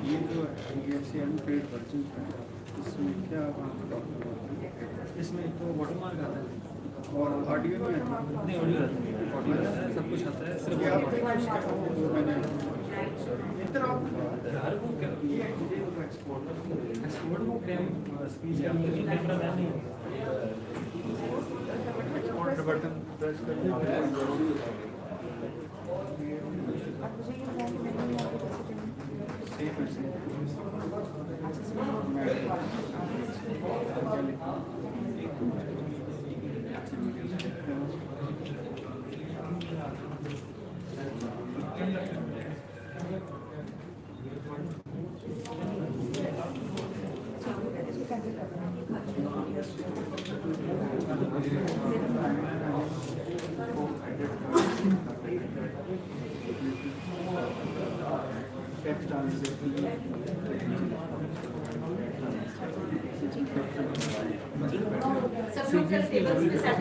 ये जो ऐसे अनपेड वर्जन है, इसमें क्या इसमें तो वाटरमार्क आता है और ऑडियो नहीं आता? नहीं, ऑडियो आता है, ऑडियो सब कुछ आता है, सिर्फ ये आपने मैंने इधर आप हर बुक एक्सपोर्ट बुक स्पीच है, कैमरा मैन नहीं एक्सपोर्ट बटन प्रेस करके सेफ है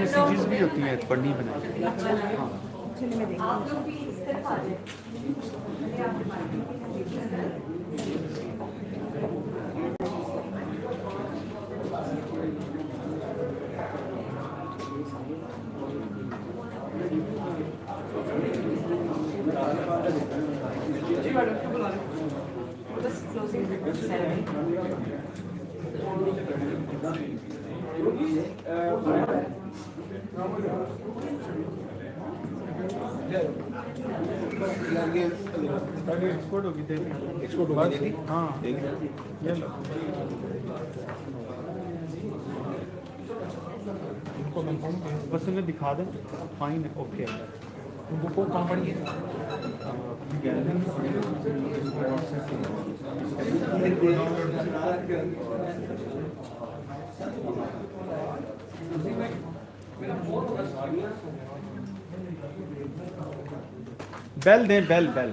सीरीज भी होती है पढ़नी बनाई। हाँ आप लोग भी इस तरफ आ जाए। बस क्लोजिंग एक्सपोर्ट होगी थे, एक्सपोर्ट होगा बस। हाँ ये लो, बस उन्हें दिखा दें, फाइन है, ओके है। बुक को कहाँ पढ़ी है? बेल दें, बेल बेल।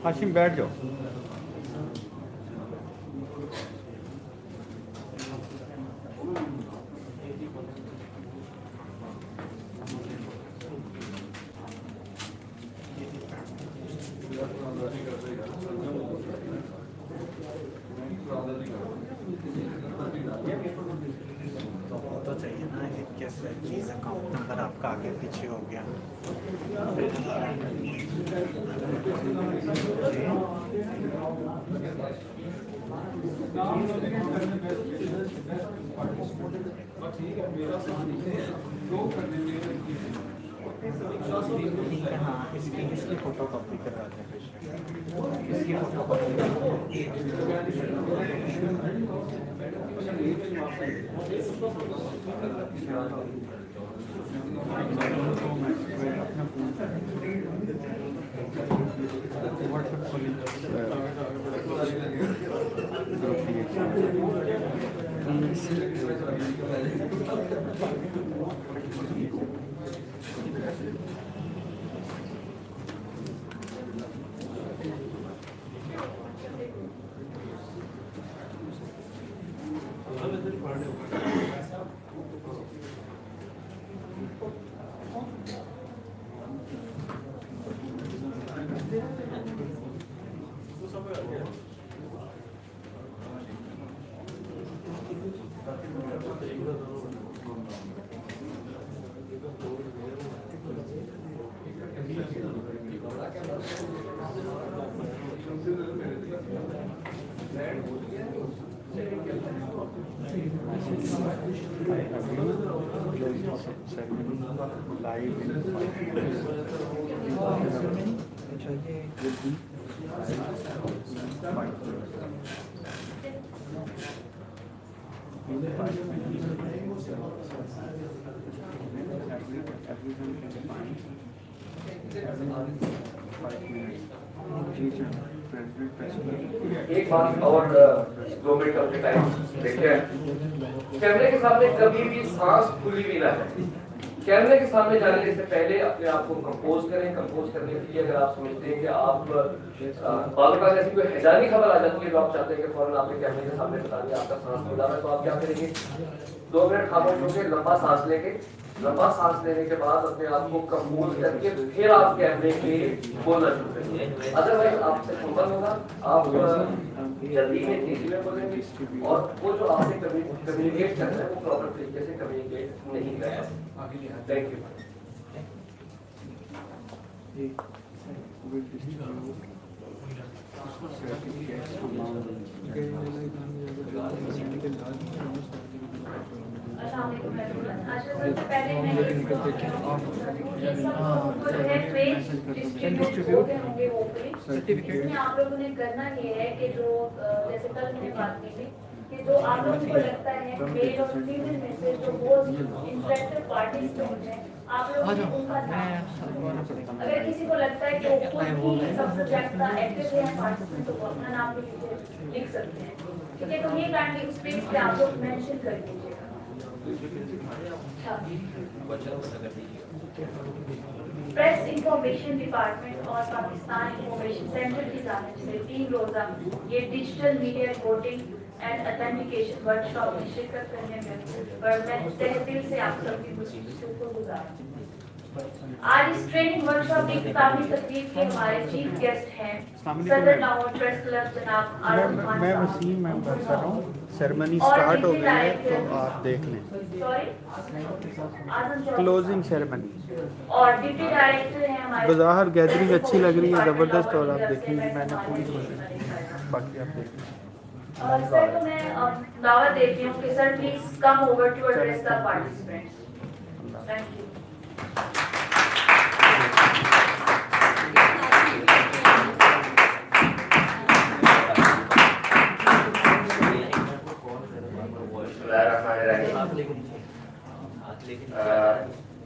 हाशिम बैठ जाओ। तो चाहिए ना कि कैसे चीज़ अकाउंट नंबर आपका आगे पीछे हो गया। ठीक है, हाँ इसकी फोटो कॉपी करवाते हैं, इसकी फोटो एक बात और 2 मिनट अपने टाइम देखिए, कैमरे के सामने कभी भी सांस खुली भी ना है। कैमरे के सामने जाने से पहले अपने आप को कंपोज करें। कंपोज करने के लिए अगर आप समझते हैं कि आप बार ऐसी कोई हैजानी खबर आ जाती है तो आप चाहते हैं कि फौरन आपने कैमरे के सामने बता दिया आपका सांस खुला है, तो आप क्या करेंगे? 2 मिनट खामोश होकर लंबा सांस लेंगे। लंबा सांस लेने के बाद अपने आप को कंपोज करके फिर आप कैमरे के बोलना शुरू करेंगे। अदरवाइज आपसे संभव होगा, आप जल्दी में तेजी में बोलेंगे और वो जो आपसे कम्युनिकेट कर रहे हैं वो प्रॉपर तरीके से कम्युनिकेट नहीं कर रहे। Thank you. सर्टिफिकेट आप लोगों ने करना ये है कि जो जैसे कल मैंने बात की थी कि जो आप लोगों को लगता है मेल और फीमेल में से जो मोस्ट इंटरेस्टेड पार्टिसिपेंट हैं आप लोग उनका नाम, अगर किसी को लगता है कि वो खुद ही सब सब्जेक्ट का एक्टिव है पार्टिसिपेंट तो वो अपना नाम भी लिख सकते हैं। ठीक है, तो ये काइंडली उस पेज पे आप लोग मेंशन कर दीजिएगा। प्रेस इंफॉर्मेशन डिपार्टमेंट और पाकिस्तान इंफॉर्मेशन सेंटर की जानिब से 3 रोजा ये digital media reporting and authentication workshop में शिरकत करने में पर मैं तहे दिल से आप सबकी शुक्रगुजार हूं। आज इस ट्रेनिंग वर्कशॉप की किताबी तकरीब के हमारे चीफ गेस्ट हैं सदर लाहौर प्रेस क्लब जनाब आलम खान। मैं वसीम मैं बात कर रहा हूँ। सेरेमनी स्टार्ट हो गई है तो आप देख लें। क्लोजिंग सेरेमनी और डिप्टी डायरेक्टर हैं हमारे। बाहर गैदरिंग अच्छी लग रही है, ज़बरदस्त। और आप देखेंगे मैंने पूरी बाकी आप देखें। सर तो मैं दावा देती हूँ कि sir please come over to address the participants. Thank you.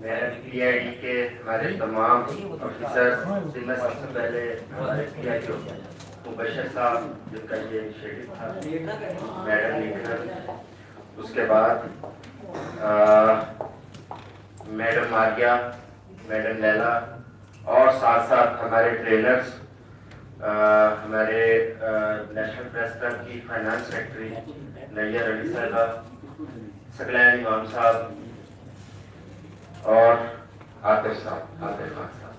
मैं PID के हमारे तमाम ऑफिसर्स जिनमें सबसे पहले हमारे PIO मुबशर साहब, जिनका ये इनिशिएटिव था, मैडम निखर, उसके बाद मैडम मारिया, मैडम लैला, और साथ साथ हमारे ट्रेनर्स, हमारे नेशनल प्रेस क्लब की फाइनेंस सेक्रेटरी नैयर अली साहबा, सकलैन इमाम साहब और आतिफ खान साहब,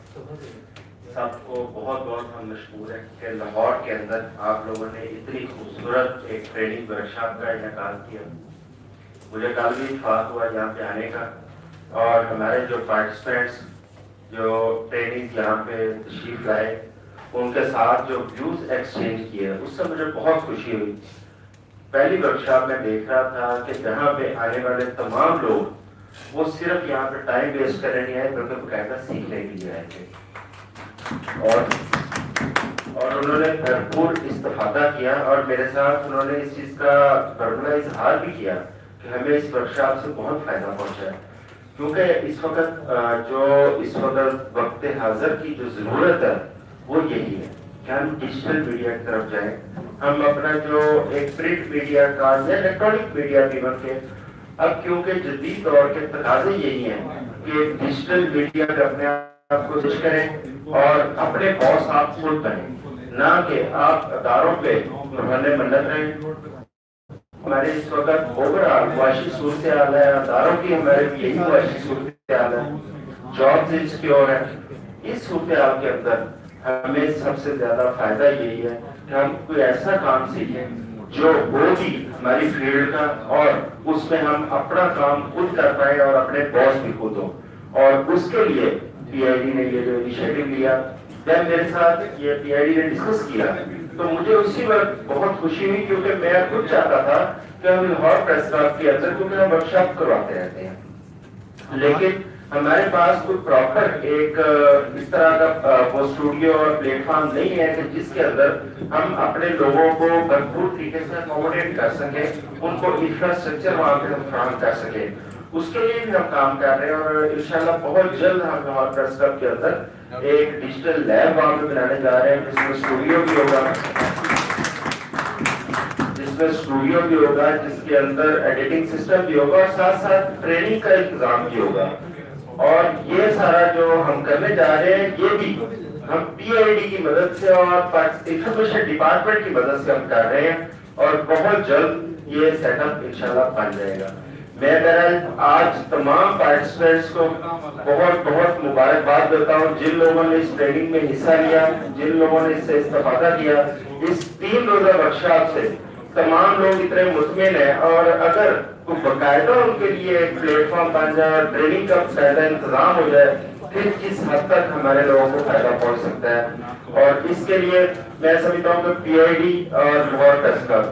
सबको बहुत बहुत हम मशहूर हैं कि लाहौर के अंदर आप लोगों ने इतनी खूबसूरत एक ट्रेनिंग वर्कशॉप का इनेकाल किया। मुझे कल भी इत्तेफाक हुआ यहाँ पे आने का, और हमारे जो पार्टिसिपेंट्स जो ट्रेनिंग यहाँ पे तशरीफ लाए, उनके साथ जो व्यूज एक्सचेंज किए, उससे मुझे बहुत खुशी हुई। पहली वर्कशॉप में देख रहा था कि जहाँ पे आने वाले तमाम लोग वो सिर्फ यहाँ पे टाइम वेस्ट करने नहीं आए, बल्कि बकायदा सीखने के लिए आए थे, और उन्होंने भरपूर इस्तेफादा किया, और मेरे साथ उन्होंने इस चीज का बरमला इजहार भी किया कि हमें इस वर्कशॉप से बहुत फायदा पहुंचा है, क्योंकि इस वक्त वक्त हाजिर की जो जरूरत है वो यही है कि हम डिजिटल मीडिया की तरफ जाएं। हम अपना जो एक प्रिंट मीडिया का या इलेक्ट्रॉनिक मीडिया भी बन के, अब क्योंकि जदीद दौर के तकाजे यही हैं कि डिजिटल मीडिया पे अपने आप को कोशिश करें और अपने बॉस आप खुद बने, ना कि आप अदारों पे बहाने मन्नत रहें। हमारे इस वक्त ओवरऑल मुआशी सूरत हाल है, अदारों की हमारे यही मुआशी सूरत हाल है, जॉब्स इनसिक्योर है। इस सूरत हाल के अंदर हमें सबसे ज्यादा फायदा यही है कि हम कोई ऐसा काम सीखें जो वो भी हमारी फील्ड का, और उसमें हम अपना काम खुद कर पाए और अपने बॉस भी खुद हो। और उसके लिए PID ने ये जो इनिशिएटिव लिया, जब मेरे साथ ये PID ने डिस्कस किया तो मुझे उसी वक्त बहुत खुशी हुई, क्योंकि मैं खुद चाहता था कि हम लाहौर प्रेस क्लब के अंदर, क्योंकि हम वर्कशॉप करवाते रहते हैं, लेकिन हमारे पास कोई प्रॉपर एक इस तरह का वो स्टूडियो और प्लेटफॉर्म नहीं है कि जिसके अंदर हम अपने लोगों को भरपूर तरीके से अकोमोडेट कर सके, उनको इंफ्रास्ट्रक्चर वहाँ पे हम फराहम कर सके। उसके लिए भी हम काम कर रहे हैं, और इंशाल्लाह बहुत जल्द हम लाहौर प्रेस क्लब के अंदर एक डिजिटल लैब वहाँ पे बनाने जा रहे हैं, जिसमें स्टूडियो भी होगा, जिसके अंदर एडिटिंग सिस्टम भी होगा, और साथ साथ ट्रेनिंग का इंतजाम भी होगा। और ये सारा जो हम करने जा रहे हैं, ये भी हम PID की मदद से और इंफॉर्मेशन डिपार्टमेंट की मदद से हम कर रहे हैं, और बहुत जल्द ये सेटअप इंशाल्लाह बन जाएगा। मैं बहरहाल आज तमाम पार्टिसिपेंट्स को बहुत बहुत मुबारकबाद देता हूँ, जिन लोगों ने इस ट्रेनिंग में हिस्सा लिया, जिन लोगों ने इससे इस्तेफादा किया। इस 3 रोजा वर्कशॉप से तमाम लोग इतने मुतमिन है, और अगर कोई बाकायदा उनके लिए एक प्लेटफॉर्म बन जाए, ट्रेनिंग का फायदा इंतजाम हो जाए, फिर किस हद तक हमारे लोगों को फायदा पहुंच सकता है। और इसके लिए मैं समझता हूँ कि PID और लाहौर प्रेस क्लब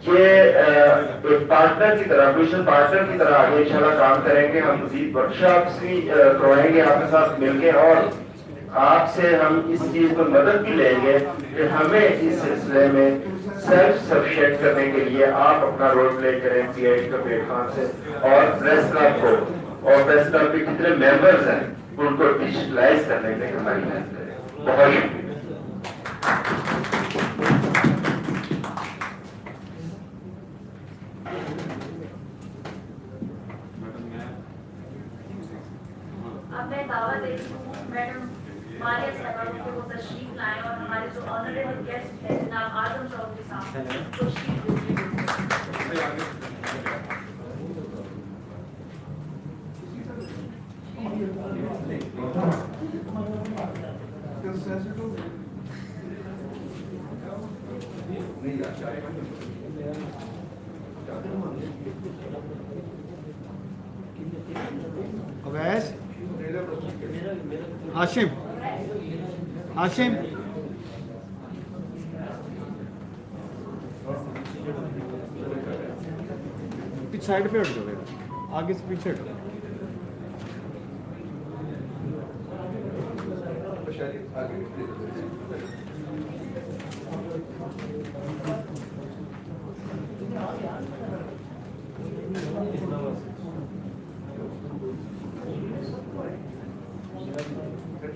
ये एक पार्टनर की तरह, क्रूशियल पार्टनर की तरह आगे इंशाल्लाह काम करेंगे। हम मज़ीद वर्कशॉप्स भी करवाएंगे आपके साथ मिलके, और आपसे हम इस चीज में मदद भी लेंगे कि हमें इस सिलसिले में सेल्फ सफिशिएंट करने के लिए आप अपना रोल प्ले करें PID के प्लेटफॉर्म से, और प्रेस क्लब को और प्रेस क्लब के जितने मेंबर्स हैं उनको डिजिटलाइज करने में हमारी मदद करें। बहुत शुक्रिया। अब मैं दावा दे रही हूँ मैडम मारिया साहबा को वो तशरीफ लाएं, और हमारे जो ऑनरेबल गेस्ट हैं जनाब आजम चौधरी साहब तशरीफ अवैस, हाशिम, हाशिम, पीछे साइड पे हट जाओ, आगे से पीछे हट जाओ। Let's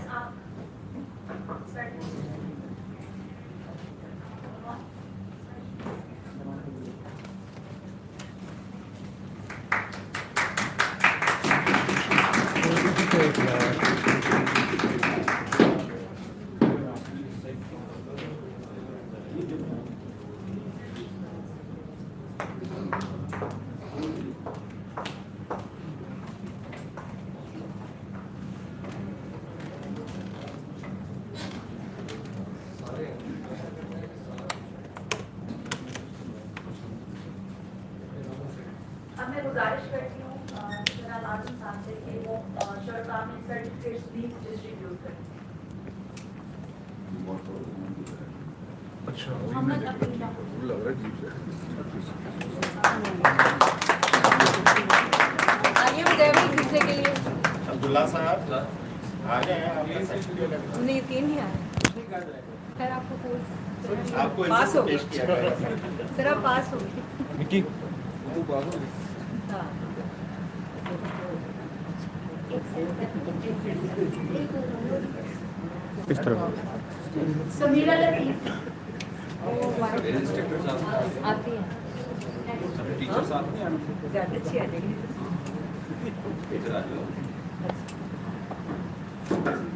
start. अब मैं गुजारिश करती हूँ जनाब आजम साहब से कि वो शर्ता में सर्टिफिकेट्स भी डिस्ट्रीब्यूट करें। मोहम्मद अब्दुल्ला। आइए विजय भाई दूसरे के लिए। अब्दुल्ला साहब आ जाए, आपका सर्टिफिकेट उन्हें यकीन नहीं आया। सर आपको कोर्स आपको पास हो पेश किया गया। सर आप पास हो गए। हाँ इस तरफ समीरा लतीफ। आती है टीचर साथ में ज़्यादा अच्छी आ जाएगी।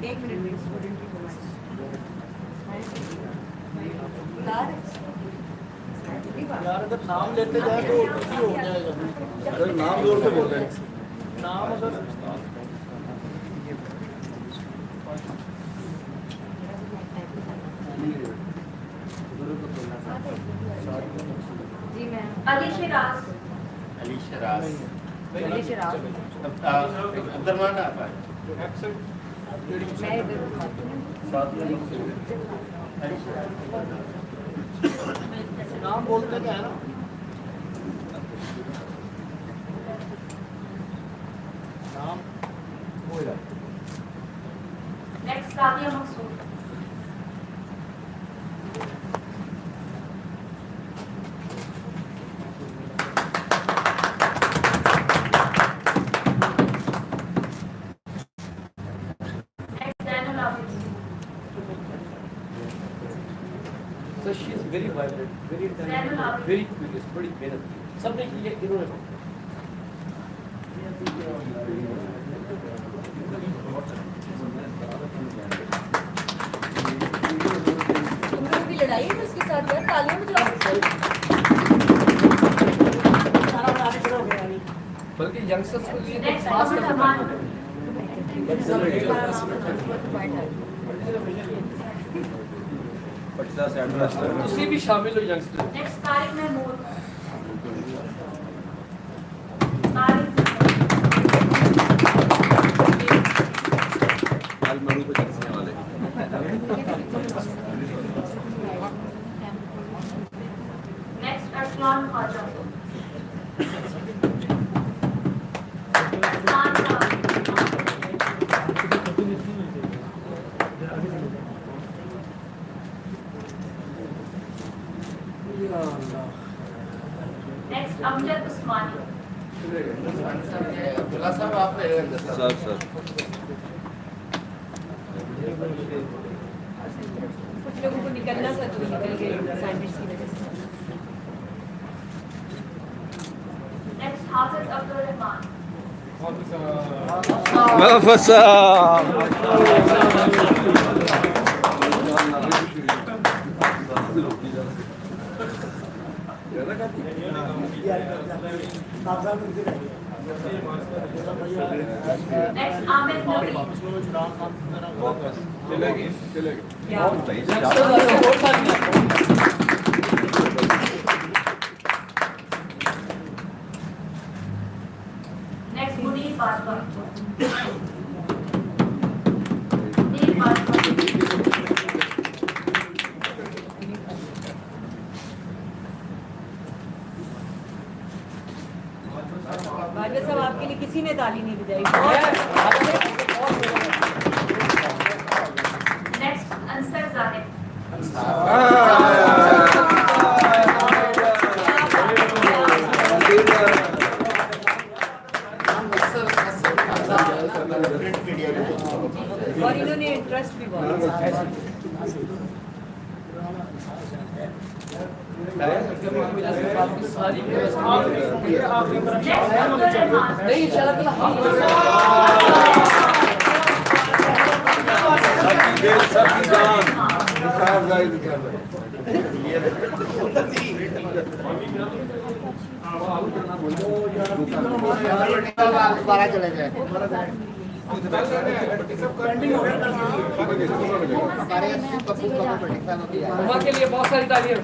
एक मिनट में स्टूडेंट की यार अगर नाम लेते जाए तो इजी हो जाएगा। अगर नाम जोड़ के बोल रहे हैं, नाम अगर जी मैम। अली शिराज। अली शराज। अली शिराज। अब्दुलरहमान आप आए। मैं इधर नाम बोलते क्या है ना। नाम next Sadia Maqsood. So she is very vibrant, very intelligent, very curious, बड़ी मेहनत की। सबने ये इन्होंने तुम लोगों की लड़ाई है उसके साथ यार, तालियां बजाओ। बल्कि यंगस्टर्स को लिए नेक्स्ट पास अहमद करना अमान। ਤੁਸੀਂ भी शामिल हो youngster. Next Tariq Mahmood. Tariq next Arsalan Khawaja. Usman Khan. Next Amjad Usmani. Abdullah साहब आपने सर कुछ लोगों को निकलना था तो निकल गए साइंटिस्ट की वजह से। Next Hafiz Abdul Rehman. Next, Ahmed Nabi. Next, Munir Bajwa. Munir Bajwa. Bajwa साहब आपके लिए किसी ने ताली नहीं बजाई। Next, Ansar Zahid. और इन्होंने इंटरेस्ट भी बहुत। Next, Abdul Rahman. दोबारा चले जाए के लिए बहुत सारी तालियां।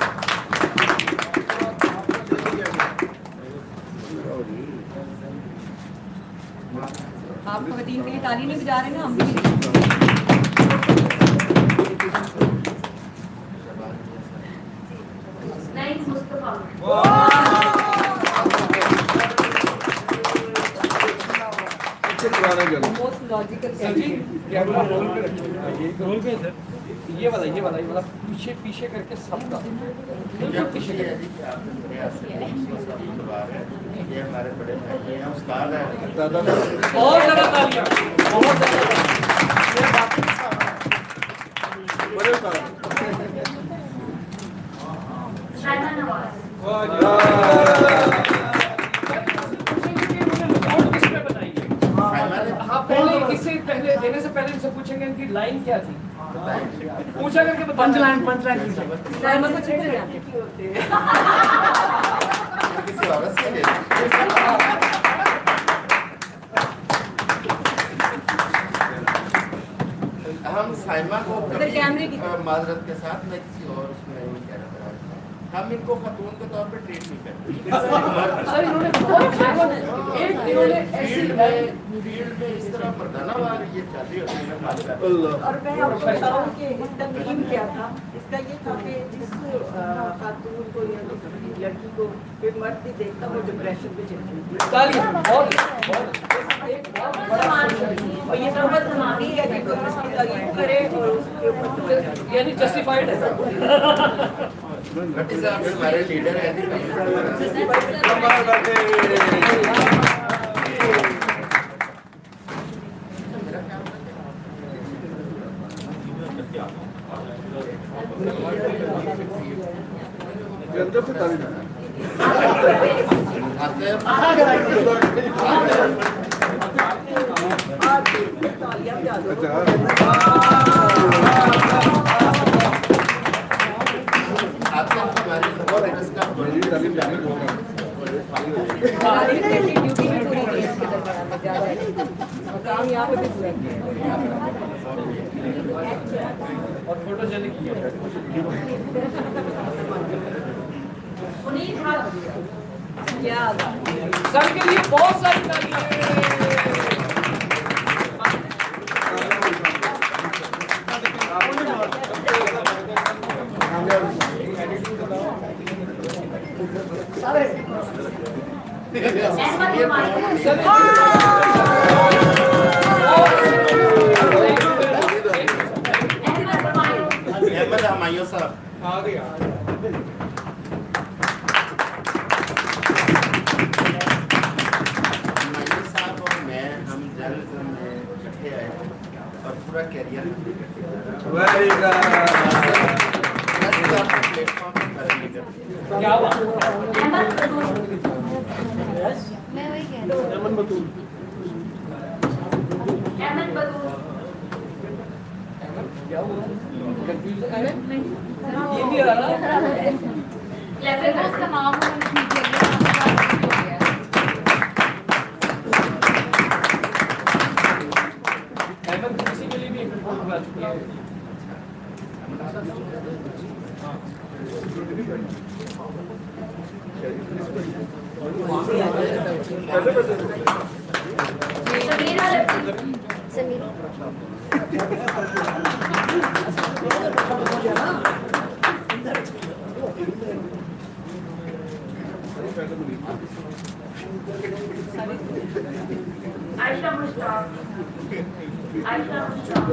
आप खवातीन के लिए ताली नहीं बजा रहे ना, हम भी Nine, Mustafa. मोस्ट लॉजिकल ये वाला पीछे पीछे करके सबका बिल्कुल पीछे करके। ये हमारे बड़े भाई हैं, उस्ताद हैं। बहुत ज्यादा तालियां, बहुत ज्यादा Shaima Nawaz. हाँ, पहले इससे पहले देने से पहले इनसे पूछेंगे इनकी लाइन क्या थी, पूछा करके पंच लाइन किसी औरत से ले हम साइमा को कैमरे की माजरत के साथ मैं किसी और उसमें नहीं कह रहा था, हम इनको खतून के तौर पे ट्रीट नहीं करते। सर इन्होंने बहुत एक इन्होंने ऐसी फील्ड में इस तरह मर्दानावार ये चाहती होती है मालिका। और मैं आपको बताऊं कि इसका मीम क्या था। इसका ये था कि जिस खातून को या लड़की को कोई मर्द भी देखता वो डिप्रेशन में चली जाती तालियां बहुत एक बहुत बड़ा और ये मोहम्मद हमारी है कि कोई उसकी तारीफ करे और उसके ऊपर यानी जस्टिफाइड है। भट्टी साहब हमारे लीडर हैं। अंदर से ताली ड्यूटी भी पूरी की इसके दरमियान में ज़्यादा काम यहाँ पे भी पूरा किया और फोटोजेनिक किया Munir Haq. क्या सर के लिए बहुत सारी तालियां। Ahmed Humayun. अहमद हमायूं साहब आ गया। हमायूं साहब और मैं हम जर्नलिज्म में इकट्ठे आए और पूरा कैरियर प्लेटफॉर्म पर करेंगे। क्या हुआ? Ahmed Batool. अमन बतूल अहमद बदूर। ये भी आ रहा है। लेवल उसका नाम अहमद किसी के लिए भी एक रिपोर्ट बना चुकी है। समीरा लतीफ। आयशा मुश्ताक। आयशा मुश्ताक।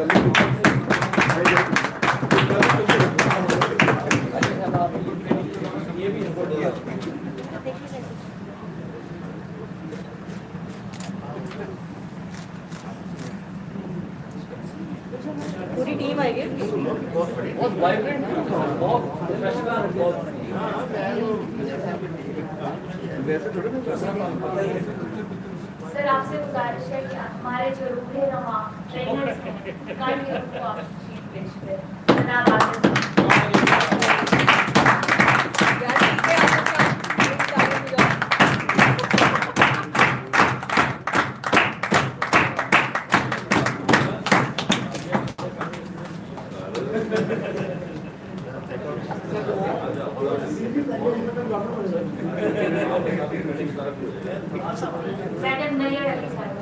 ये भी रिपोर्ट दिया। पूरी टीम आएगी। बहुत वाइब्रेंट, बहुत प्रोफेशनल, बहुत सर आपसे गुजारिश है कि हमारे जो रूहे रवा ट्रेनर्स हैं कल के उनको आप शीट पेश करें। जनाब आसिफ। यार ठीक है आप मैडम नैयर अली साहब।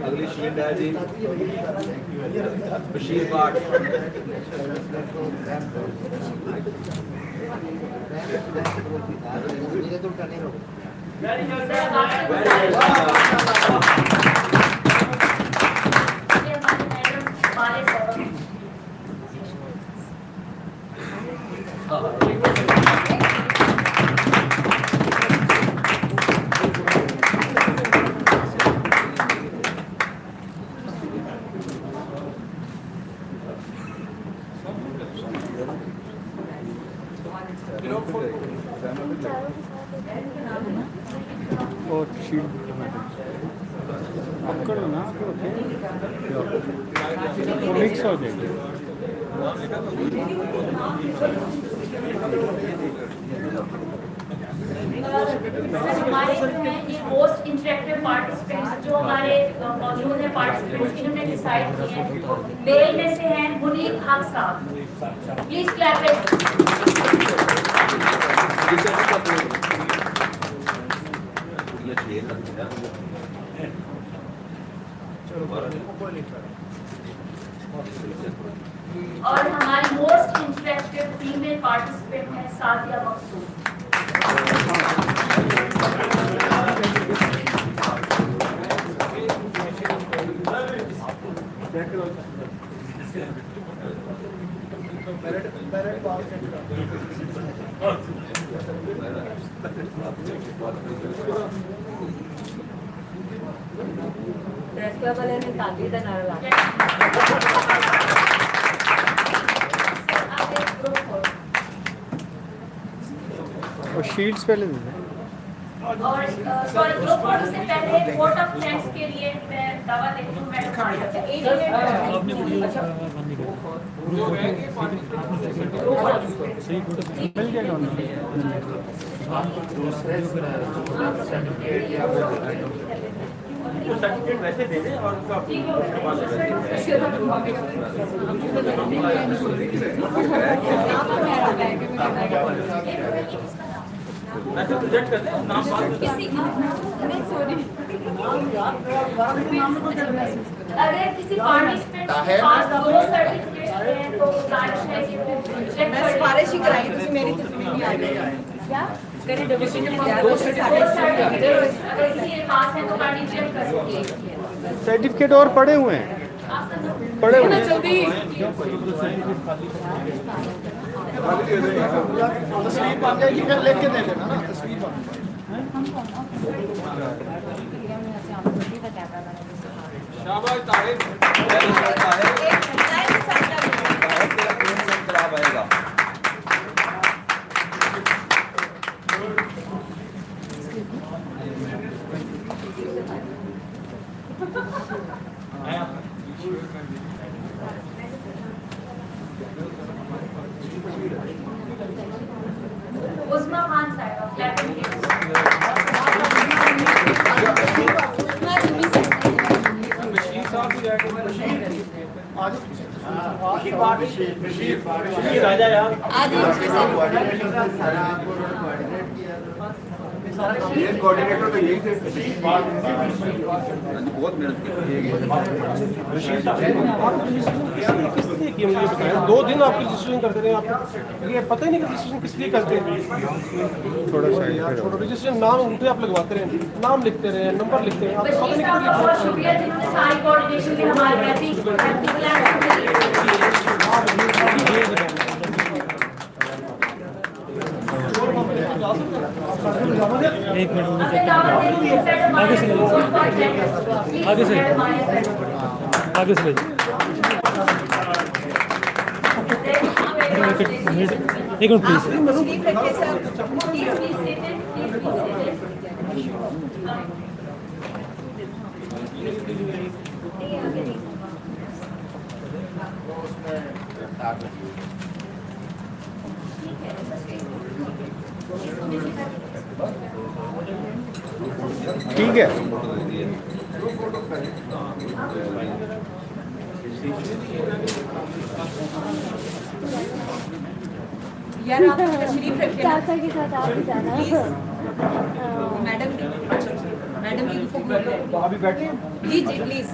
अगली शील्ड है जी बशीर बाट। सर आपसे गुजारिश है ये हमारे मैडम वाले सबक और शील्ड पकड़ लो ना मिक्स हो जाएगी। हमारे जो हैं ये मोस्ट इंटरेक्टिव पार्टिसिपेंट्स जो हमारे मौजूद हैं पार्टिसिपेंट्स इन्होंने डिसाइड किए हैं। मेल में से हैं मुनीर हक साहब। प्लीज क्लैप और हमारी मोस्ट इंटरेक्टिव फीमेल पार्टिसिपेंट है सादिया मकसूद। प्रेस क्लब वाले ने गांधी का नारा लगाया। और शील्ड्स पहले दे दें। और सॉरी ग्रुप फोटो से पहले वोट ऑफ थैंक्स के लिए मैं दावा देती हूँ मैडम मिल जाएगा सर्टिफिकेट वैसे दे दें और उनका वैसे प्रेजेंट करते हैं नाम अगर किसी पार्टिसिपेंट के पास 2 सर्टिफिकेट हैं तो गुजारिश है कि मैं सिफारिश ही कराई थी मेरी तस्वीर नहीं आ गई क्या करें डिवीजन में दो सर्टिफिकेट अगर किसी के पास है तो गाड़ी चेक कर सकते सर्टिफिकेट और पड़े हुए हैं, पड़े हुए हैं। जल्दी तस्वीर बन जाएगी फिर लेके दे देना ना तस्वीर शाबाश तारिक। उस्मा खान साहब of Latin Kings. बशीर साहब भी जाएंगे। राजा यार कोऑर्डिनेटर तो यही थे, बहुत मेहनत की मुझे बताया 2 दिन आप रजिस्ट्रेशन करते रहे आप ये पता ही नहीं कि रजिस्ट्रेशन किस लिए करते हैं। थोड़ा सा छोटा रजिस्ट्रेशन नाम अंगूठे आप लगवाते रहे, नाम लिखते रहे, नंबर लिखते रहे, आप पता बशीर नहीं साहब का बहुत शुक्रिया जिन्होंने सारी कोऑर्डिनेशन में हमारे एक मिनट आगे से आगे से आगे से एक मिनट प्लीज। ठीक है। यार आप तशरीफ रखिए चाचा के साथ आप भी जाना। मैडम जी को अभी बैठे जी जी प्लीज।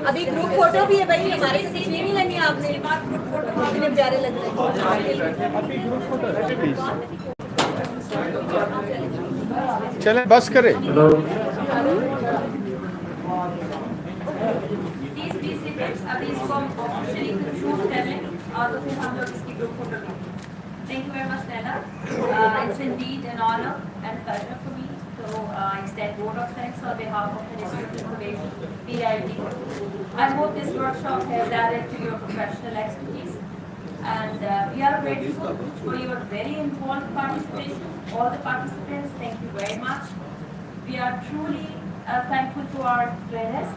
अभी ग्रुप फोटो भी है भाई हमारे, सीन नहीं लेनी है आपने, ग्रुप फोटो कितने प्यारे लग रहे हैं। चले बस करे। अभी इसको हम ऑफिशियली शूट कर लें और तो फिर हम लोग इसकी ग्रुप फोटो लेंगे। Thank you very much, Nella. It's indeed an honor and pleasure for me to extend vote of thanks on behalf of the Ministry of Information, PID. I hope this workshop has added to your professional expertise, and we are grateful for your very involved participation. All the participants, thank you very much. We are truly thankful to our trainers,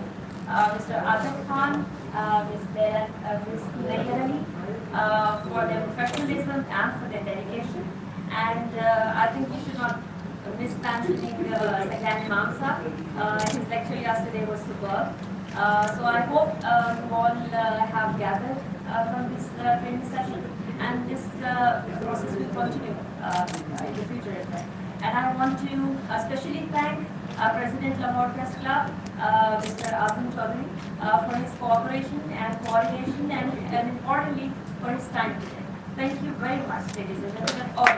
Mr. Azam Khan, Ms. Nayyarani, for their professionalism and for their dedication. And I think we should not miss mentioning Secretary Mamsa. His lecture yesterday was superb. So I hope you all have gathered from this training session, and this process will continue in the future as well. And I want to especially thank President Lahore Press Club, Mr. Azam Chaudhary, for his cooperation and coordination, and importantly for his time today. Thank you very much, ladies and gentlemen. All.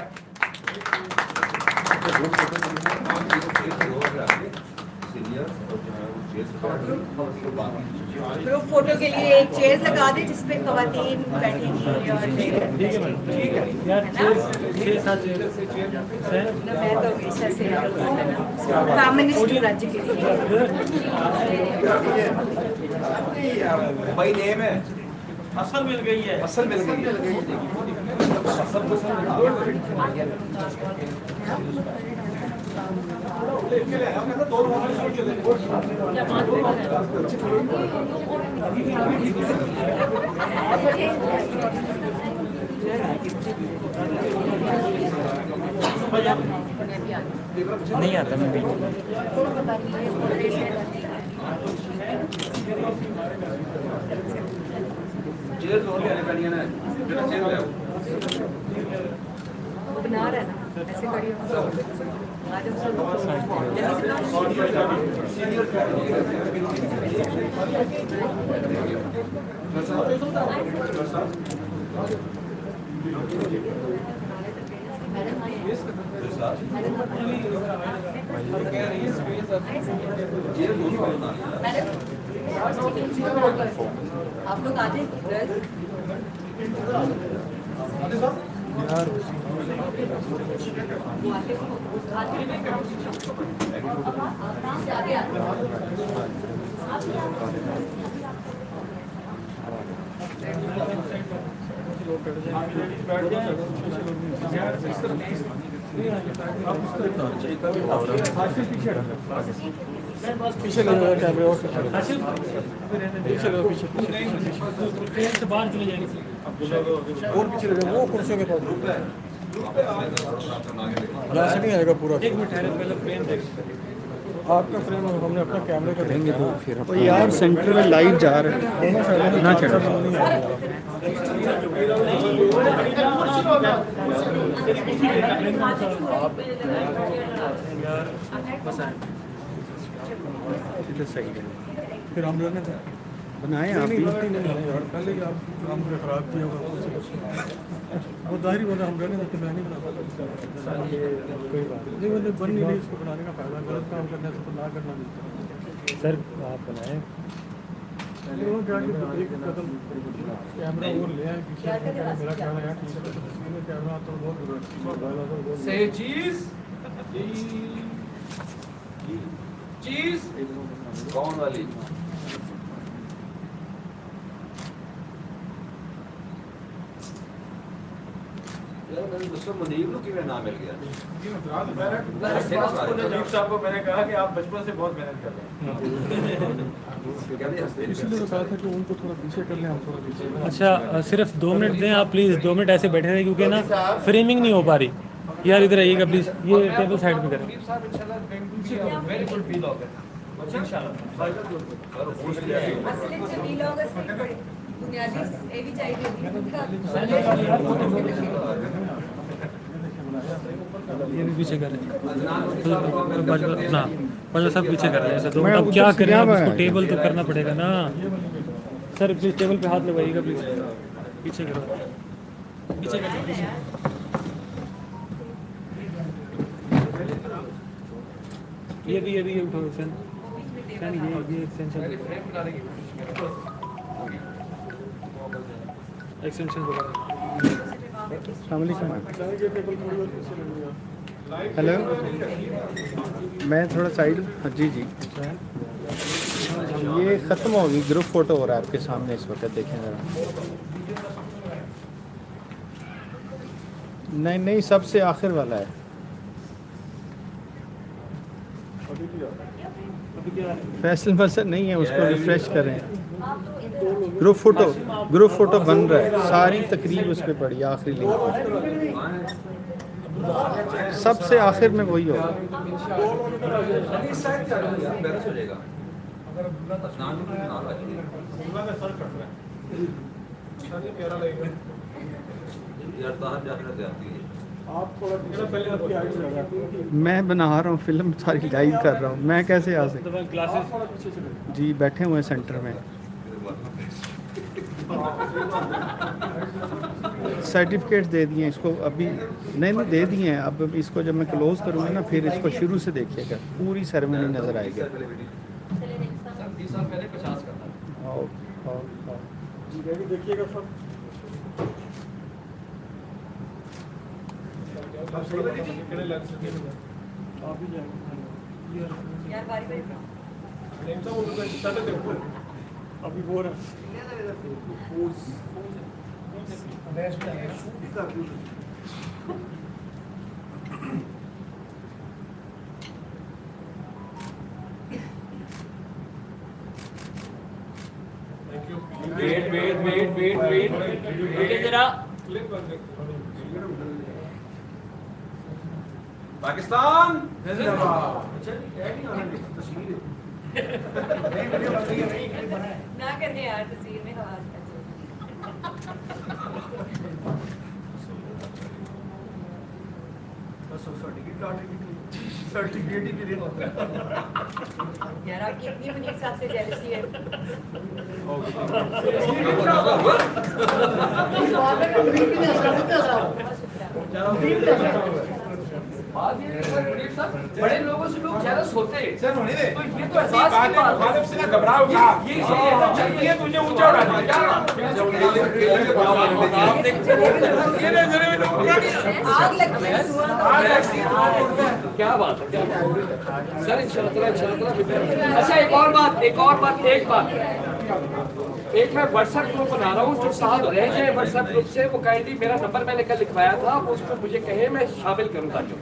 Group photo के लिए एक chair लगा दे जिसपे खवातीन बैठेंगी और ठीक है यार, 6-7 मैं तो हमेशा से फेमिनिस्ट राज्य के भाई नेम है, असल मिल गई है, असल मिल गई नहीं आता मैं चेयर जोर लेने वाली है ना, जरा चेयर ले आओ। बना रहा है ना ऐसे खड़ी हो आप लोग आ जाए बैठ जाए। पीछे लगा कैमरे और पीछे लगा पीछे ट्रेन से बाहर चले जाएंगे और पीछे लगे वो कुर्सियों के पास यहाँ से नहीं आएगा पूरा। एक मिनट ठहरे पहले फ्रेम देख आपका फ्रेम हमने अपना कैमरे का देंगे तो फिर तो यार सेंटर में लाइव जा रहे हैं ना चढ़ो सही है फिर हम लोग ने बनाए आप भी नहीं यार पहले आप काम खराब किया होगा वो दायरी बना हम रहने देते मैं नहीं बना कोई बात नहीं मतलब बन नहीं रही इसको बनाने का फायदा गलत काम करने से तो ना करना मिलता सर आप बनाए वो जाके एक कदम कैमरा और ले आए पीछे मेरा ख्याल है ठीक है कैमरा तो बहुत से चीज चीज कौन वाली साहब को मैंने कहा कि आप बचपन से बहुत मेहनत कर रहे हैं इसलिए तो कहा था कि उनको थोड़ा पीछे कर लें हम थोड़ा पीछे। अच्छा सिर्फ 2 मिनट दें आप प्लीज़ 2 मिनट ऐसे बैठे रहे क्योंकि ना फ्रेमिंग नहीं हो पा रही यार इधर आइएगा प्लीज़ ये टेबल साइड पे करें। वेरी गुड व्लॉगर बुनियादी भी चाहिए ये भी पीछे कर रहे हैं ना बजवा सब पीछे कर रहे हैं 2 मिनट अब क्या करें अब उसको टेबल तो करना पड़ेगा ना सर प्लीज़ टेबल पे हाथ लगाइएगा प्लीज़ पीछे करो पीछे करो ये भी उठो फैन ये एक्सटेंशन हेलो मैं थोड़ा साइड जी जी ये ख़त्म होगी ग्रुप फ़ोटो हो रहा है आपके सामने इस वक्त देखें ज़रा नहीं सबसे आखिर वाला है फैसल मसद नहीं है उसको रिफ़्रेश करें ग्रुप फ़ोटो बन रहा है सारी तकरीब उस पर पड़ी आखिरी लिंक सबसे आखिर में वही होगा मैं बना रहा हूँ फिल्म सारी लाइव कर रहा हूँ मैं कैसे आ सकता जी बैठे हुए सेंटर में सर्टिफिकेट्स दे दिए इसको अभी नहीं दे दिए हैं अब इसको जब मैं क्लोज करूँगा ना फिर इसको शुरू से देखिएगा पूरी सेरेमनी नज़र आएगी देखिएगा सब अभी वो वेट जरा पाकिस्तान ना करने यार तस्वीर में आवाज सर्टिफिकेट ही मिले यार आपकी इतनी मुनीब साहब से जेलसी है बड़े लोगों से लोग जेलस होते हैं सर होने दे तो ये तो एहसास की बात है खालिद से ना घबराओ क्या ये तुझे ऊंचा उठा दिया आग लगती है क्या बात है, क्या बात है। सर इंशाल्लाह। अच्छा एक और बात एक मैं व्हाट्सएप ग्रुप बना रहा हूँ, जो साहब रह जाए व्हाट्सएप ग्रुप से वो काइंडली, मेरा नंबर मैंने कल लिखवाया था, उसको मुझे कहे मैं शामिल करूँ ताकि